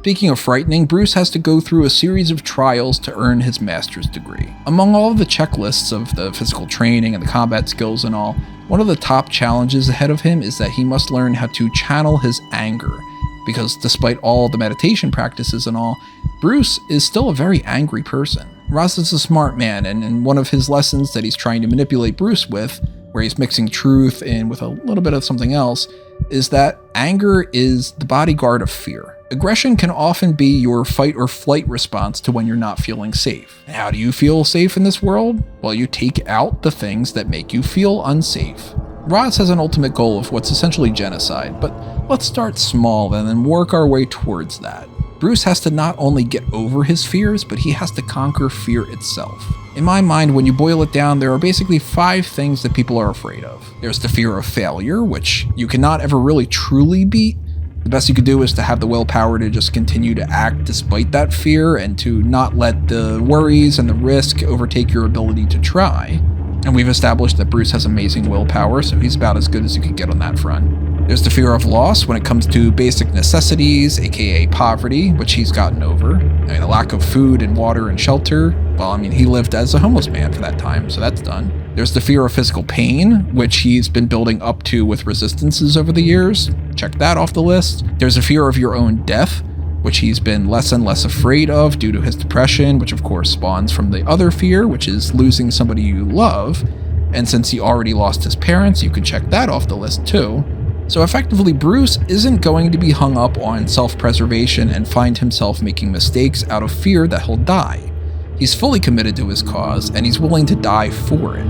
Speaking of frightening, Bruce has to go through a series of trials to earn his master's degree. Among all of the checklists of the physical training and the combat skills and all, one of the top challenges ahead of him is that he must learn how to channel his anger, because despite all the meditation practices and all, Bruce is still a very angry person. Ross is a smart man, and in one of his lessons that he's trying to manipulate Bruce with, where he's mixing truth in with a little bit of something else, is that anger is the bodyguard of fear. Aggression can often be your fight or flight response to when you're not feeling safe. And how do you feel safe in this world? Well, you take out the things that make you feel unsafe. Roz has an ultimate goal of what's essentially genocide, but let's start small and then work our way towards that. Bruce has to not only get over his fears, but he has to conquer fear itself. In my mind, when you boil it down, there are basically 5 things that people are afraid of. There's the fear of failure, which you cannot ever really truly beat. The best you could do is to have the willpower to just continue to act despite that fear and to not let the worries and the risk overtake your ability to try. And we've established that Bruce has amazing willpower, so he's about as good as you could get on that front. There's the fear of loss when it comes to basic necessities, aka poverty, which he's gotten over. The lack of food and water and shelter. Well, he lived as a homeless man for that time, so that's done. There's the fear of physical pain, which he's been building up to with resistances over the years. Check that off the list. There's a fear of your own death, which he's been less and less afraid of due to his depression, which of course spawns from the other fear, which is losing somebody you love. And since he already lost his parents, you can check that off the list too. So effectively, Bruce isn't going to be hung up on self-preservation and find himself making mistakes out of fear that he'll die. He's fully committed to his cause, and he's willing to die for it.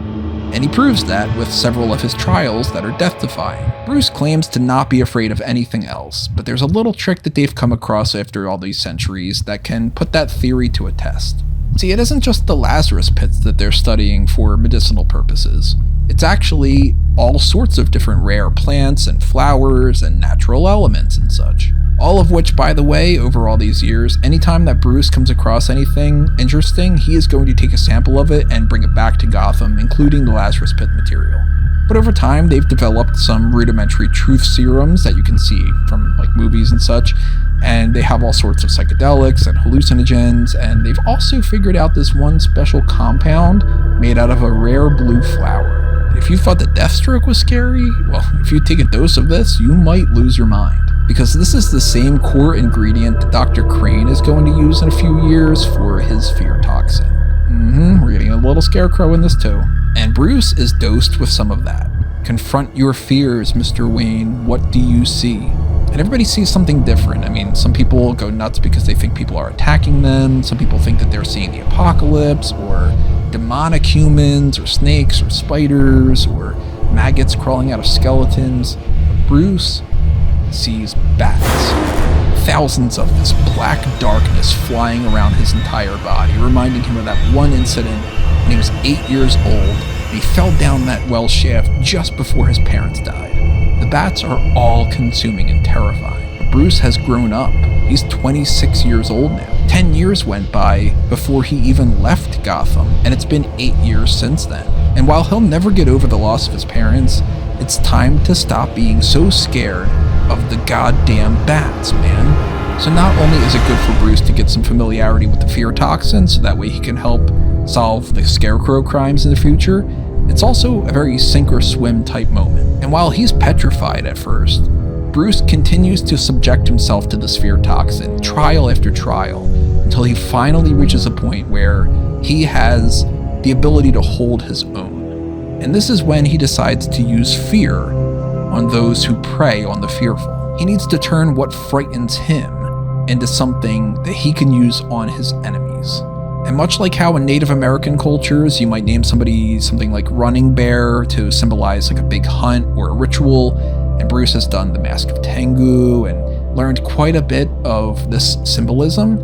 And he proves that with several of his trials that are death-defying. Bruce claims to not be afraid of anything else, but there's a little trick that they've come across after all these centuries that can put that theory to a test. See, it isn't just the Lazarus pits that they're studying for medicinal purposes. It's actually all sorts of different rare plants and flowers and natural elements and such. All of which, by the way, over all these years, anytime that Bruce comes across anything interesting, he is going to take a sample of it and bring it back to Gotham, including the Lazarus Pit material. But over time, they've developed some rudimentary truth serums that you can see from movies and such, and they have all sorts of psychedelics and hallucinogens, and they've also figured out this one special compound made out of a rare blue flower. If you thought that Deathstroke was scary, well, if you take a dose of this, you might lose your mind. Because this is the same core ingredient that Dr. Crane is going to use in a few years for his fear toxin. We're getting a little scarecrow in this too. And Bruce is dosed with some of that. Confront your fears, Mr. Wayne. What do you see? And everybody sees something different. Some people go nuts because they think people are attacking them. Some people think that they're seeing the apocalypse, or demonic humans, or snakes, or spiders, or maggots crawling out of skeletons. Bruce sees bats. Thousands of this black darkness flying around his entire body, reminding him of that one incident when he was 8 years old and he fell down that well shaft just before his parents died. The bats are all-consuming and terrifying. But Bruce has grown up. He's 26 years old now. 10 years went by before he even left Gotham, and it's been 8 years since then. And while he'll never get over the loss of his parents, it's time to stop being so scared of the goddamn bats, man. So not only is it good for Bruce to get some familiarity with the fear toxin so that way he can help solve the Scarecrow crimes in the future, it's also a very sink or swim type moment. And while he's petrified at first, Bruce continues to subject himself to this fear toxin, trial after trial, until he finally reaches a point where he has the ability to hold his own. And this is when he decides to use fear on those who prey on the fearful. He needs to turn what frightens him into something that he can use on his enemies. And much like how in Native American cultures, you might name somebody something like Running Bear to symbolize a big hunt or a ritual, and Bruce has done the Mask of Tengu and learned quite a bit of this symbolism,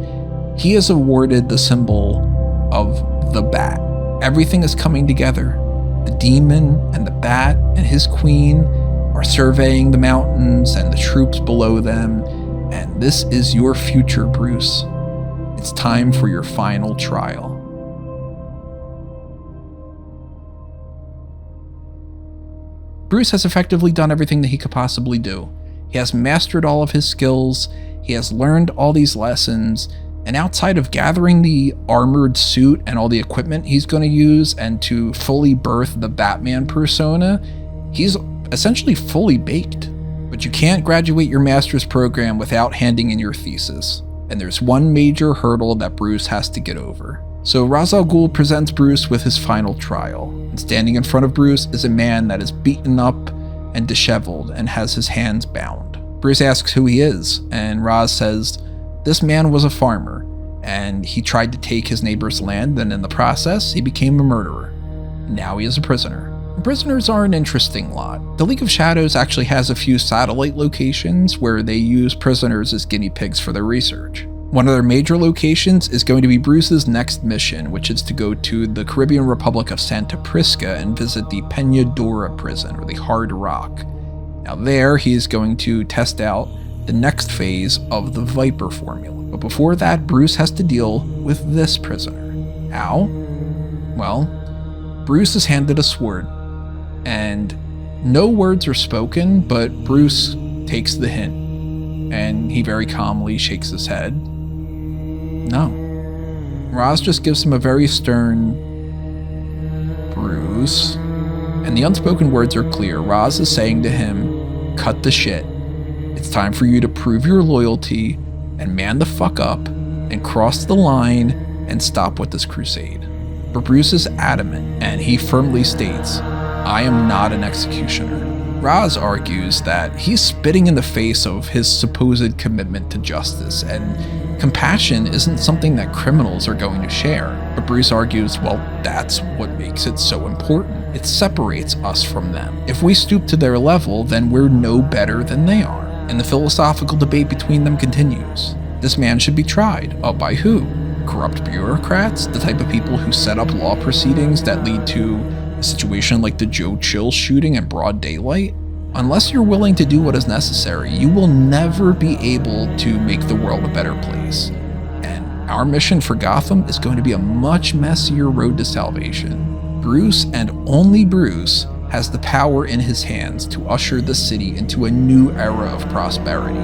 he is awarded the symbol of the bat. Everything is coming together. The demon and the bat and his queen are surveying the mountains and the troops below them, and this is your future, Bruce. It's time for your final trial. Bruce has effectively done everything that he could possibly do. He has mastered all of his skills, he has learned all these lessons, and outside of gathering the armored suit and all the equipment he's going to use and to fully birth the Batman persona, he's essentially fully baked. But you can't graduate your master's program without handing in your thesis. And there's one major hurdle that Bruce has to get over. So Ra's al Ghul presents Bruce with his final trial, and standing in front of Bruce is a man that is beaten up and disheveled and has his hands bound. Bruce asks who he is, and Ra's says, this man was a farmer, and he tried to take his neighbor's land, and in the process, he became a murderer. Now he is a prisoner. Prisoners are an interesting lot. The League of Shadows actually has a few satellite locations where they use prisoners as guinea pigs for their research. One of their major locations is going to be Bruce's next mission, which is to go to the Caribbean Republic of Santa Prisca and visit the Peñadora prison, or the Hard Rock. Now there, he is going to test out the next phase of the Viper formula. But before that, Bruce has to deal with this prisoner. How? Well, Bruce is handed a sword, and no words are spoken, but Bruce takes the hint, and he very calmly shakes his head. No. Ra's just gives him a very stern Bruce, and the unspoken words are clear. Ra's is saying to him, cut the shit. It's time for you to prove your loyalty and man the fuck up and cross the line and stop with this crusade. But Bruce is adamant, and he firmly states, I am not an executioner. Ra's argues that he's spitting in the face of his supposed commitment to justice, and compassion isn't something that criminals are going to share. But Bruce argues, well, that's what makes it so important. It separates us from them. If we stoop to their level, then we're no better than they are. And the philosophical debate between them continues. This man should be tried. Oh, by who? Corrupt bureaucrats? The type of people who set up law proceedings that lead to a situation like the Joe Chill shooting in broad daylight? Unless you're willing to do what is necessary, you will never be able to make the world a better place. And our mission for Gotham is going to be a much messier road to salvation. Bruce, and only Bruce, has the power in his hands to usher the city into a new era of prosperity,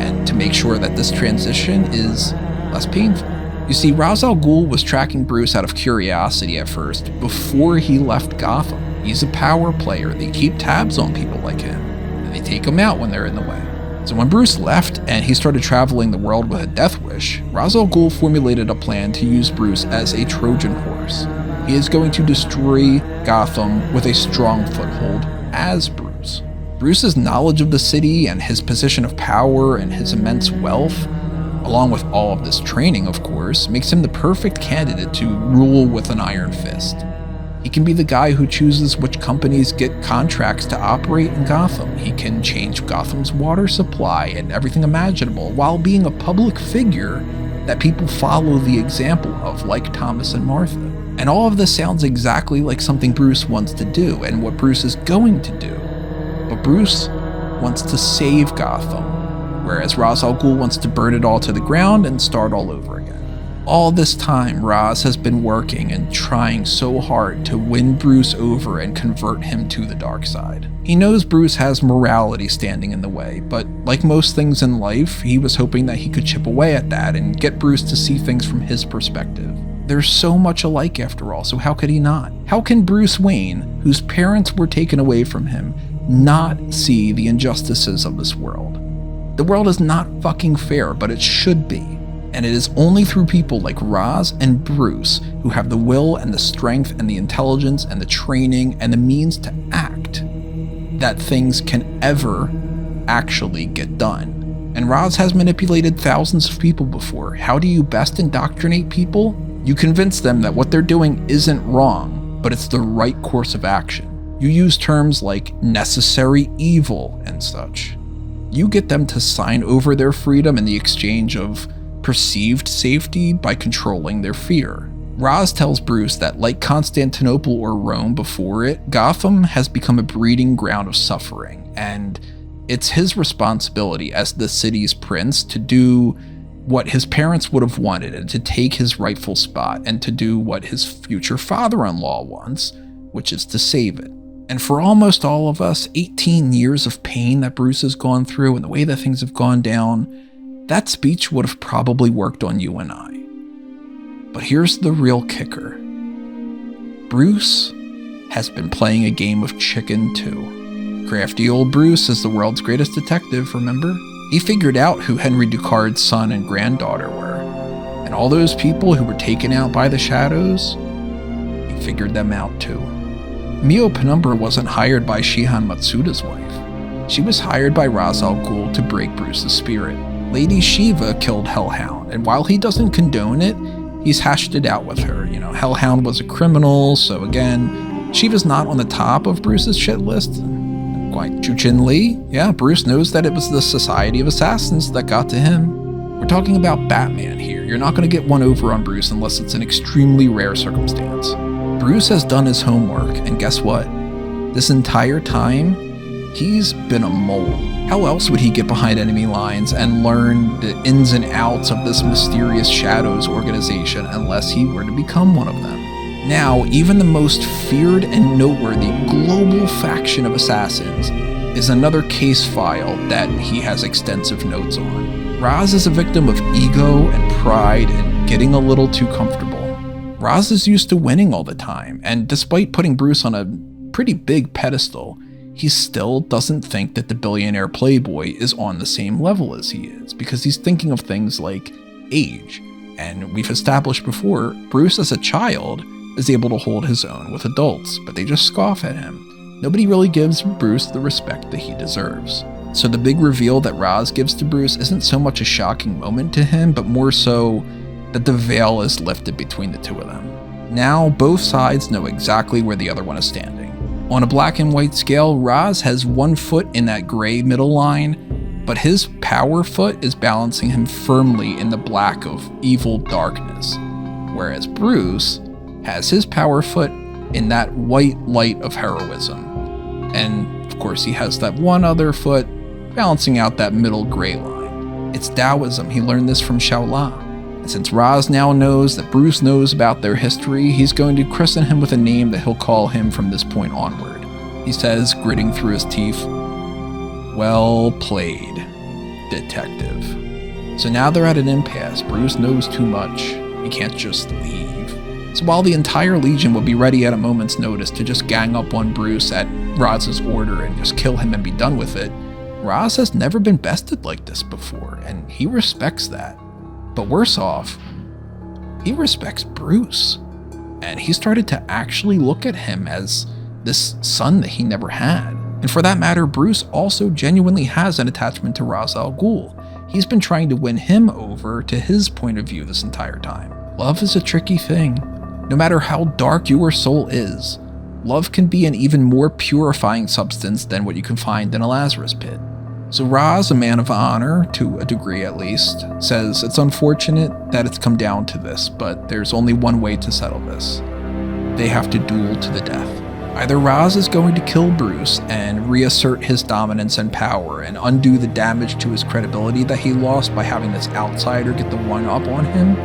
and to make sure that this transition is less painful. You see, Ra's al Ghul was tracking Bruce out of curiosity at first, before he left Gotham. He's a power player. They keep tabs on people like him, and they take him out when they're in the way. So when Bruce left and he started traveling the world with a death wish, Ra's al Ghul formulated a plan to use Bruce as a Trojan horse. He is going to destroy Gotham with a strong foothold as Bruce. Bruce's knowledge of the city and his position of power and his immense wealth, along with all of this training, of course, makes him the perfect candidate to rule with an iron fist. He can be the guy who chooses which companies get contracts to operate in Gotham. He can change Gotham's water supply and everything imaginable, while being a public figure that people follow the example of, like Thomas and Martha. And all of this sounds exactly like something Bruce wants to do, and what Bruce is going to do. But Bruce wants to save Gotham, whereas Ra's al Ghul wants to burn it all to the ground and start all over again. All this time, Ra's has been working and trying so hard to win Bruce over and convert him to the dark side. He knows Bruce has morality standing in the way, but like most things in life, he was hoping that he could chip away at that and get Bruce to see things from his perspective. They're so much alike after all, so how could he not? How can Bruce Wayne, whose parents were taken away from him, not see the injustices of this world? The world is not fucking fair, but it should be. And it is only through people like Ra's and Bruce who have the will and the strength and the intelligence and the training and the means to act that things can ever actually get done. And Ra's has manipulated thousands of people before. How do you best indoctrinate people? You convince them that what they're doing isn't wrong, but it's the right course of action. You use terms like necessary evil and such. You get them to sign over their freedom in the exchange of perceived safety by controlling their fear. Ra's tells Bruce that, like Constantinople or Rome before it, Gotham has become a breeding ground of suffering, and it's his responsibility as the city's prince to do what his parents would have wanted and to take his rightful spot and to do what his future father-in-law wants, which is to save it. And for almost all of us, 18 years of pain that Bruce has gone through and the way that things have gone down, that speech would have probably worked on you and I. But here's the real kicker. Bruce has been playing a game of chicken too. Crafty old Bruce is the world's greatest detective, remember? He figured out who Henry Ducard's son and granddaughter were, And all those people who were taken out by the shadows, he figured them out too. Mio Penumbra wasn't hired by Shihan Matsuda's wife. She was hired by Ra's al Ghul to break Bruce's spirit. Lady Shiva killed Hellhound, and while he doesn't condone it, he's hashed it out with her. You know, Hellhound was a criminal, so again, Shiva's not on the top of Bruce's shit list. Quite Chu-Chin Lee, yeah, Bruce knows that it was the Society of Assassins that got to him. We're talking about Batman here. You're not going to get one over on Bruce unless it's an extremely rare circumstance. Bruce has done his homework, and guess what? This entire time, he's been a mole. How else would he get behind enemy lines and learn the ins and outs of this mysterious Shadows organization unless he were to become one of them? Now, even the most feared and noteworthy global faction of assassins is another case file that he has extensive notes on. Ra's is a victim of ego and pride and getting a little too comfortable. Ra's is used to winning all the time, and despite putting Bruce on a pretty big pedestal, he still doesn't think that the billionaire playboy is on the same level as he is, because he's thinking of things like age. And we've established before, Bruce as a child is able to hold his own with adults, but they just scoff at him. Nobody really gives Bruce the respect that he deserves. So the big reveal that Ra's gives to Bruce isn't so much a shocking moment to him, but more so that the veil is lifted between the two of them. Now both sides know exactly where the other one is standing. On a black and white scale, Ra's has 1 foot in that gray middle line, but his power foot is balancing him firmly in the black of evil darkness, whereas Bruce has his power foot in that white light of heroism. And of course he has that one other foot balancing out that middle gray line. It's Taoism. He learned this from Shaolin. And since Ra's now knows that Bruce knows about their history, he's going to christen him with a name that he'll call him from this point onward. He says, gritting through his teeth, "Well played, detective." So now they're at an impasse. Bruce knows too much. He can't just leave. So while the entire Legion will be ready at a moment's notice to just gang up on Bruce at Raz's order and just kill him and be done with it, Raz has never been bested like this before, and he respects that. But worse off, he respects Bruce, and he started to actually look at him as this son that he never had. And for that matter, Bruce also genuinely has an attachment to Ra's al Ghul. He's been trying to win him over to his point of view this entire time. Love is a tricky thing. No matter how dark your soul is, love can be an even more purifying substance than what you can find in a Lazarus pit. So Ra's, a man of honor, to a degree at least, says it's unfortunate that it's come down to this, but there's only one way to settle this. They have to duel to the death. Either Ra's is going to kill Bruce and reassert his dominance and power and undo the damage to his credibility that he lost by having this outsider get the one up on him,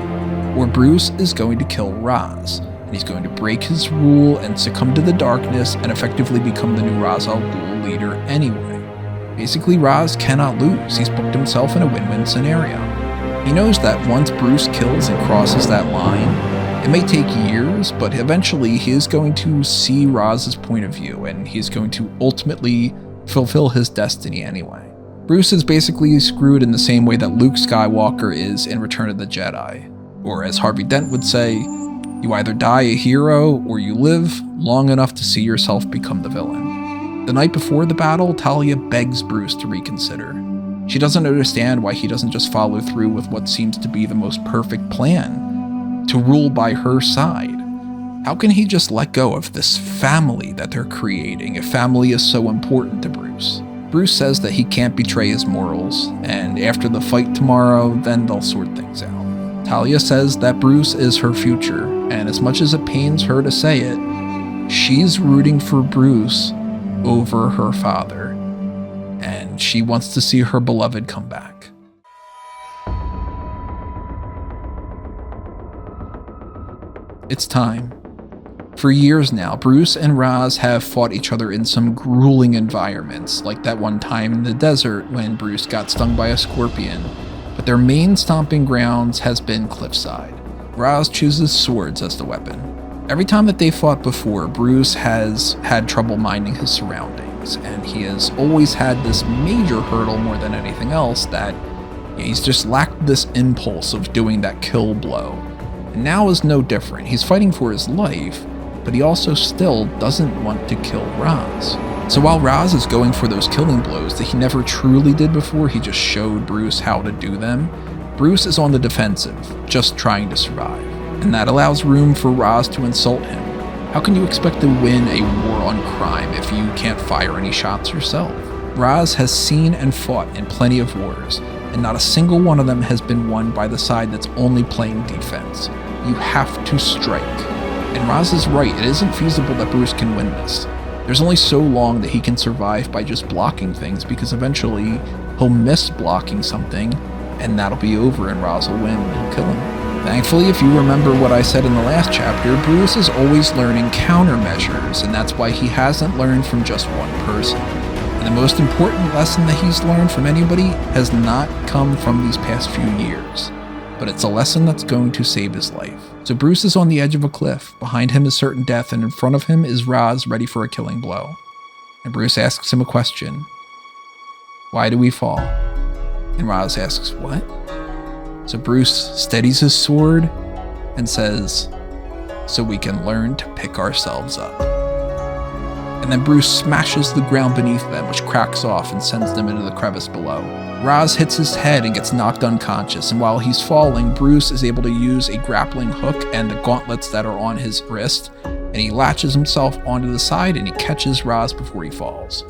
or Bruce is going to kill Ra's, and he's going to break his rule and succumb to the darkness and effectively become the new Ra's al Ghul leader anyway. Basically, Ra's cannot lose. He's booked himself in a win-win scenario. He knows that once Bruce kills and crosses that line, it may take years, but eventually he is going to see Raz's point of view, and he's going to ultimately fulfill his destiny anyway. Bruce is basically screwed in the same way that Luke Skywalker is in Return of the Jedi. Or as Harvey Dent would say, you either die a hero or you live long enough to see yourself become the villain. The night before the battle, Talia begs Bruce to reconsider. She doesn't understand why he doesn't just follow through with what seems to be the most perfect plan, to rule by her side. How can he just let go of this family that they're creating if family is so important to Bruce? Bruce says that he can't betray his morals, and after the fight tomorrow, then they'll sort things out. Talia says that Bruce is her future, and as much as it pains her to say it, she's rooting for Bruce over her father, and she wants to see her beloved come back. It's time. For years now, Bruce and Raz have fought each other in some grueling environments, like that one time in the desert when Bruce got stung by a scorpion, but their main stomping grounds has been cliffside. Raz chooses swords as the weapon. Every time that they fought before, Bruce has had trouble minding his surroundings, and he has always had this major hurdle more than anything else that He's just lacked this impulse of doing that kill blow. And now is no different. He's fighting for his life, but he also still doesn't want to kill Roz. So while Roz is going for those killing blows that he never truly did before, he just showed Bruce how to do them, Bruce is on the defensive, just trying to survive. And that allows room for Roz to insult him. How can you expect to win a war on crime if you can't fire any shots yourself? Roz has seen and fought in plenty of wars, and not a single one of them has been won by the side that's only playing defense. You have to strike. And Roz is right, it isn't feasible that Bruce can win this. There's only so long that he can survive by just blocking things, because eventually he'll miss blocking something, and that'll be over and Roz will win and he'll kill him. Thankfully, if you remember what I said in the last chapter, Bruce is always learning countermeasures, and that's why he hasn't learned from just one person. And the most important lesson that he's learned from anybody has not come from these past few years, but it's a lesson that's going to save his life. So Bruce is on the edge of a cliff. Behind him is certain death, and in front of him is Roz ready for a killing blow. And Bruce asks him a question. Why do we fall? And Roz asks, what? So Bruce steadies his sword and says, so we can learn to pick ourselves up. And then Bruce smashes the ground beneath them, which cracks off and sends them into the crevice below. Roz hits his head and gets knocked unconscious, and while he's falling, Bruce is able to use a grappling hook and the gauntlets that are on his wrist, and he latches himself onto the side and he catches Roz before he falls.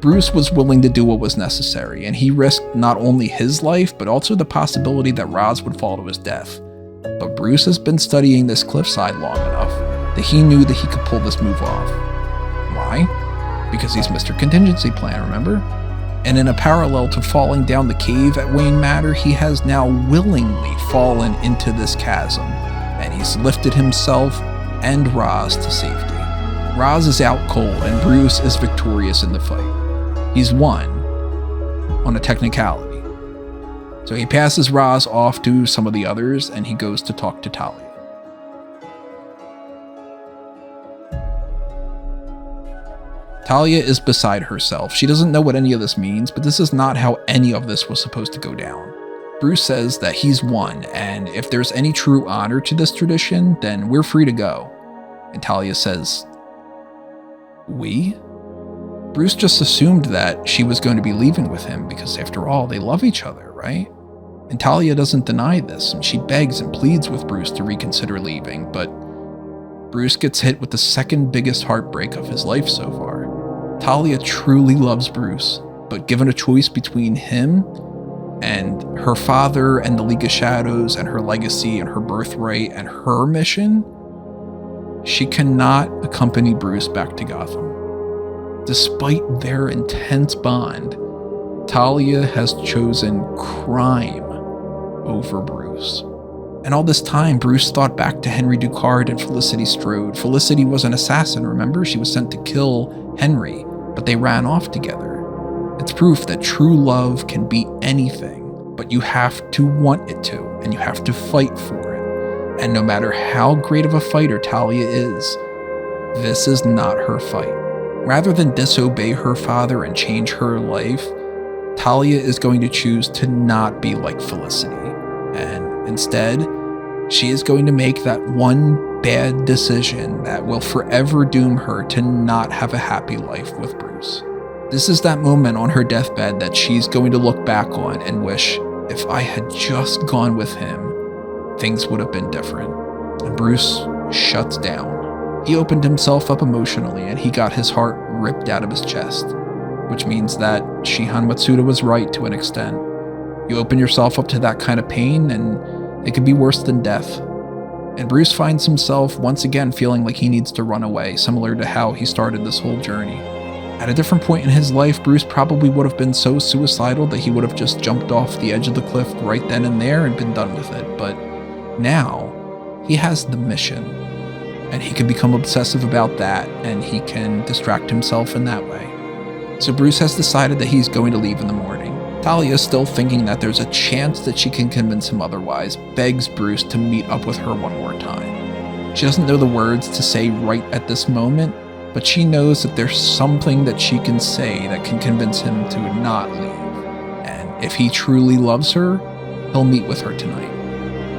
Bruce was willing to do what was necessary, and he risked not only his life, but also the possibility that Roz would fall to his death. But Bruce has been studying this cliffside long enough that he knew that he could pull this move off. Why? Because he's Mr. Contingency Plan, remember? And in a parallel to falling down the cave at Wayne Manor, he has now willingly fallen into this chasm, and he's lifted himself and Roz to safety. Roz is out cold, and Bruce is victorious in the fight. He's won on a technicality. So he passes Roz off to some of the others, and he goes to talk to Talia. Talia is beside herself. She doesn't know what any of this means, but this is not how any of this was supposed to go down. Bruce says that he's won, and if there's any true honor to this tradition, then we're free to go. And Talia says, we? Bruce just assumed that she was going to be leaving with him because after all, they love each other, right? And Talia doesn't deny this, and she begs and pleads with Bruce to reconsider leaving, but Bruce gets hit with the second biggest heartbreak of his life so far. Talia truly loves Bruce, but given a choice between him and her father and the League of Shadows and her legacy and her birthright and her mission, she cannot accompany Bruce back to Gotham. Despite their intense bond, Talia has chosen crime over Bruce. And all this time, Bruce thought back to Henry Ducard and Felicity Strode. Felicity was an assassin, remember? She was sent to kill Henry, but they ran off together. It's proof that true love can be anything, but you have to want it to, and you have to fight for it. And no matter how great of a fighter Talia is, this is not her fight. Rather than disobey her father and change her life, Talia is going to choose to not be like Felicity. And instead, she is going to make that one bad decision that will forever doom her to not have a happy life with Bruce. This is that moment on her deathbed that she's going to look back on and wish, if I had just gone with him, things would have been different. And Bruce shuts down. He opened himself up emotionally, and he got his heart ripped out of his chest, which means that Shihan Matsuda was right to an extent. You open yourself up to that kind of pain, and it could be worse than death. And Bruce finds himself once again feeling like he needs to run away, similar to how he started this whole journey. At a different point in his life, Bruce probably would have been so suicidal that he would have just jumped off the edge of the cliff right then and there and been done with it. But now, he has the mission. And he can become obsessive about that, and he can distract himself in that way. So Bruce has decided that he's going to leave in the morning. Talia, still thinking that there's a chance that she can convince him otherwise, begs Bruce to meet up with her one more time. She doesn't know the words to say right at this moment, but she knows that there's something that she can say that can convince him to not leave. And if he truly loves her, he'll meet with her tonight.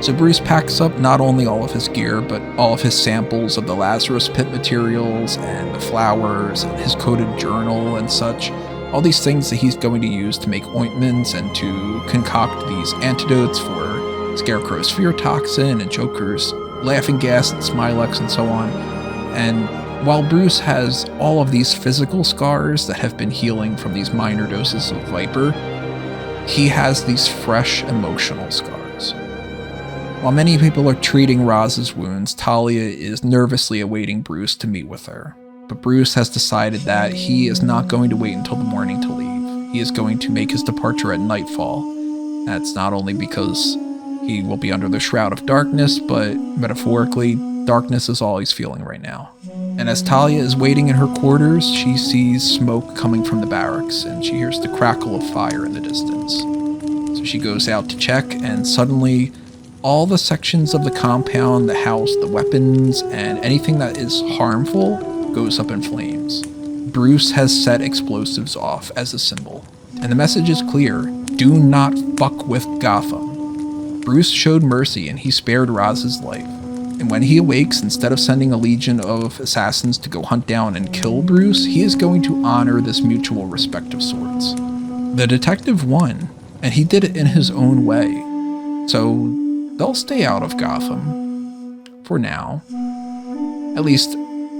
So Bruce packs up not only all of his gear, but all of his samples of the Lazarus Pit materials and the flowers and his coded journal and such. All these things that he's going to use to make ointments and to concoct these antidotes for Scarecrow's fear toxin and Joker's laughing gas and Smilex and so on. And while Bruce has all of these physical scars that have been healing from these minor doses of Viper, he has these fresh emotional scars. While many people are treating Roz's wounds, Talia is nervously awaiting Bruce to meet with her. But Bruce has decided that he is not going to wait until the morning to leave. He is going to make his departure at nightfall. That's not only because he will be under the shroud of darkness, but metaphorically, darkness is all he's feeling right now. And as Talia is waiting in her quarters, she sees smoke coming from the barracks, and she hears the crackle of fire in the distance. So she goes out to check, and suddenly, all the sections of the compound, the house, the weapons, and anything that is harmful goes up in flames. Bruce has set explosives off as a symbol, and the message is clear: do not fuck with Gotham. Bruce showed mercy and he spared Roz's life. And when he awakes, instead of sending a legion of assassins to go hunt down and kill Bruce, he is going to honor this mutual respect of sorts. The detective won, and he did it in his own way. So they'll stay out of Gotham. For now. At least,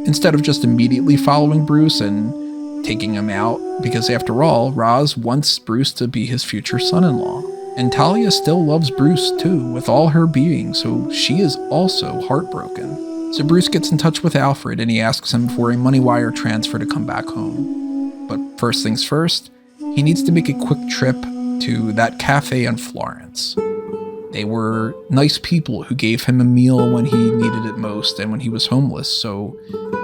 instead of just immediately following Bruce and taking him out, because after all, Roz wants Bruce to be his future son-in-law. And Talia still loves Bruce too, with all her being, so she is also heartbroken. So Bruce gets in touch with Alfred and he asks him for a money wire transfer to come back home. But first things first, he needs to make a quick trip to that cafe in Florence. They were nice people who gave him a meal when he needed it most and when he was homeless, so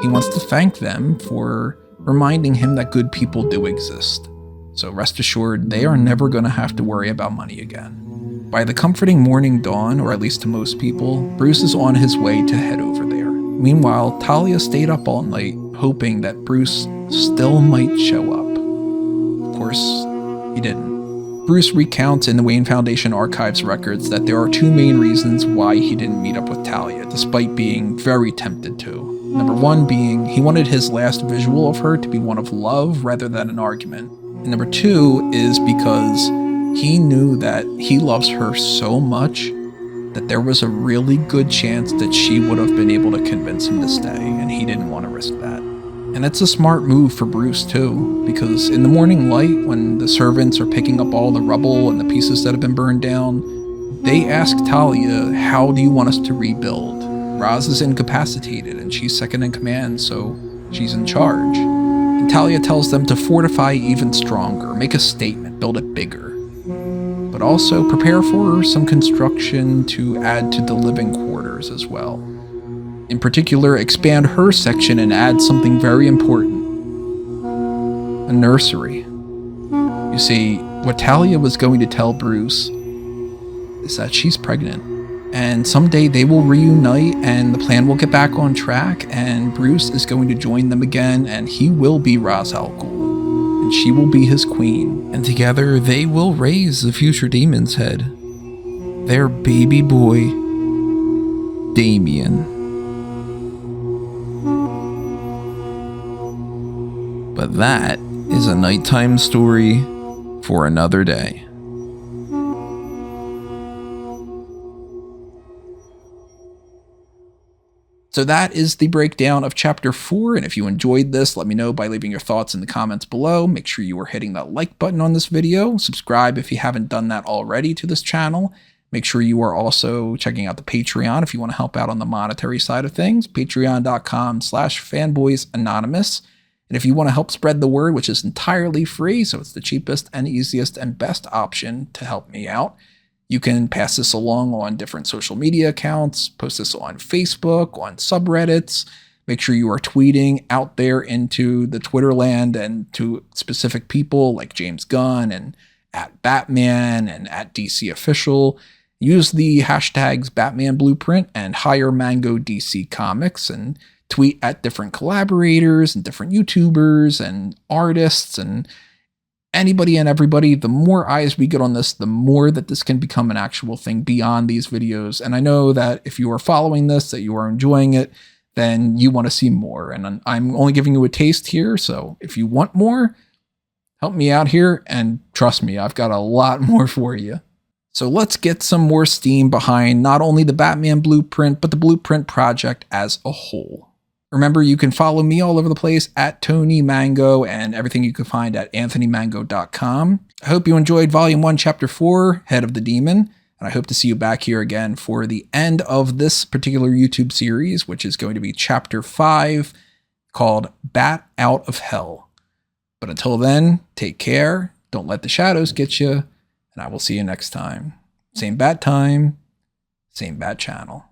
he wants to thank them for reminding him that good people do exist. So rest assured, they are never going to have to worry about money again. By the comforting morning dawn, or at least to most people, Bruce is on his way to head over there. Meanwhile, Talia stayed up all night, hoping that Bruce still might show up. Of course, he didn't. Bruce recounts in the Wayne Foundation archives records that there are two main reasons why he didn't meet up with Talia, despite being very tempted to. Number one being, he wanted his last visual of her to be one of love rather than an argument. And number two is because he knew that he loves her so much that there was a really good chance that she would have been able to convince him to stay, and he didn't want to risk that. And it's a smart move for Bruce too, because in the morning light, when the servants are picking up all the rubble and the pieces that have been burned down, they ask Talia, how do you want us to rebuild? Roz is incapacitated and she's second in command, so she's in charge. And Talia tells them to fortify even stronger, make a statement, build it bigger. But also prepare for some construction to add to the living quarters as well. In particular, expand her section and add something very important. A nursery. You see, what Talia was going to tell Bruce is that she's pregnant. And someday they will reunite and the plan will get back on track and Bruce is going to join them again and he will be Talia al Ghul. And she will be his queen. And together they will raise the future demon's head. Their baby boy, Damien. But that is a nighttime story for another day. So that is the breakdown of Chapter 4, and if you enjoyed this, let me know by leaving your thoughts in the comments below. Make sure you are hitting that like button on this video. Subscribe if you haven't done that already to this channel. Make sure you are also checking out the Patreon if you want to help out on the monetary side of things. Patreon.com/fanboysanonymous. And if you want to help spread the word, which is entirely free, so it's the cheapest and easiest and best option to help me out, you can pass this along on different social media accounts, post this on Facebook, on subreddits. Make sure you are tweeting out there into the Twitter land and to specific people like James Gunn and at Batman and at DC Official. Use the hashtags Batman Blueprint and Higher Mango DC Comics and tweet at different collaborators and different YouTubers and artists and anybody and everybody, the more eyes we get on this, the more that this can become an actual thing beyond these videos. And I know that if you are following this, that you are enjoying it, then you want to see more. And I'm only giving you a taste here. So if you want more, help me out here. And trust me, I've got a lot more for you. So let's get some more steam behind not only the Batman blueprint, but the blueprint project as a whole. Remember, you can follow me all over the place at Tony Mango, and everything you can find at anthonymango.com. I hope you enjoyed Volume 1, Chapter 4, Head of the Demon, and I hope to see you back here again for the end of this particular YouTube series, which is going to be Chapter 5, called Bat Out of Hell. But until then, take care, don't let the shadows get you, and I will see you next time. Same bat time, same bat channel.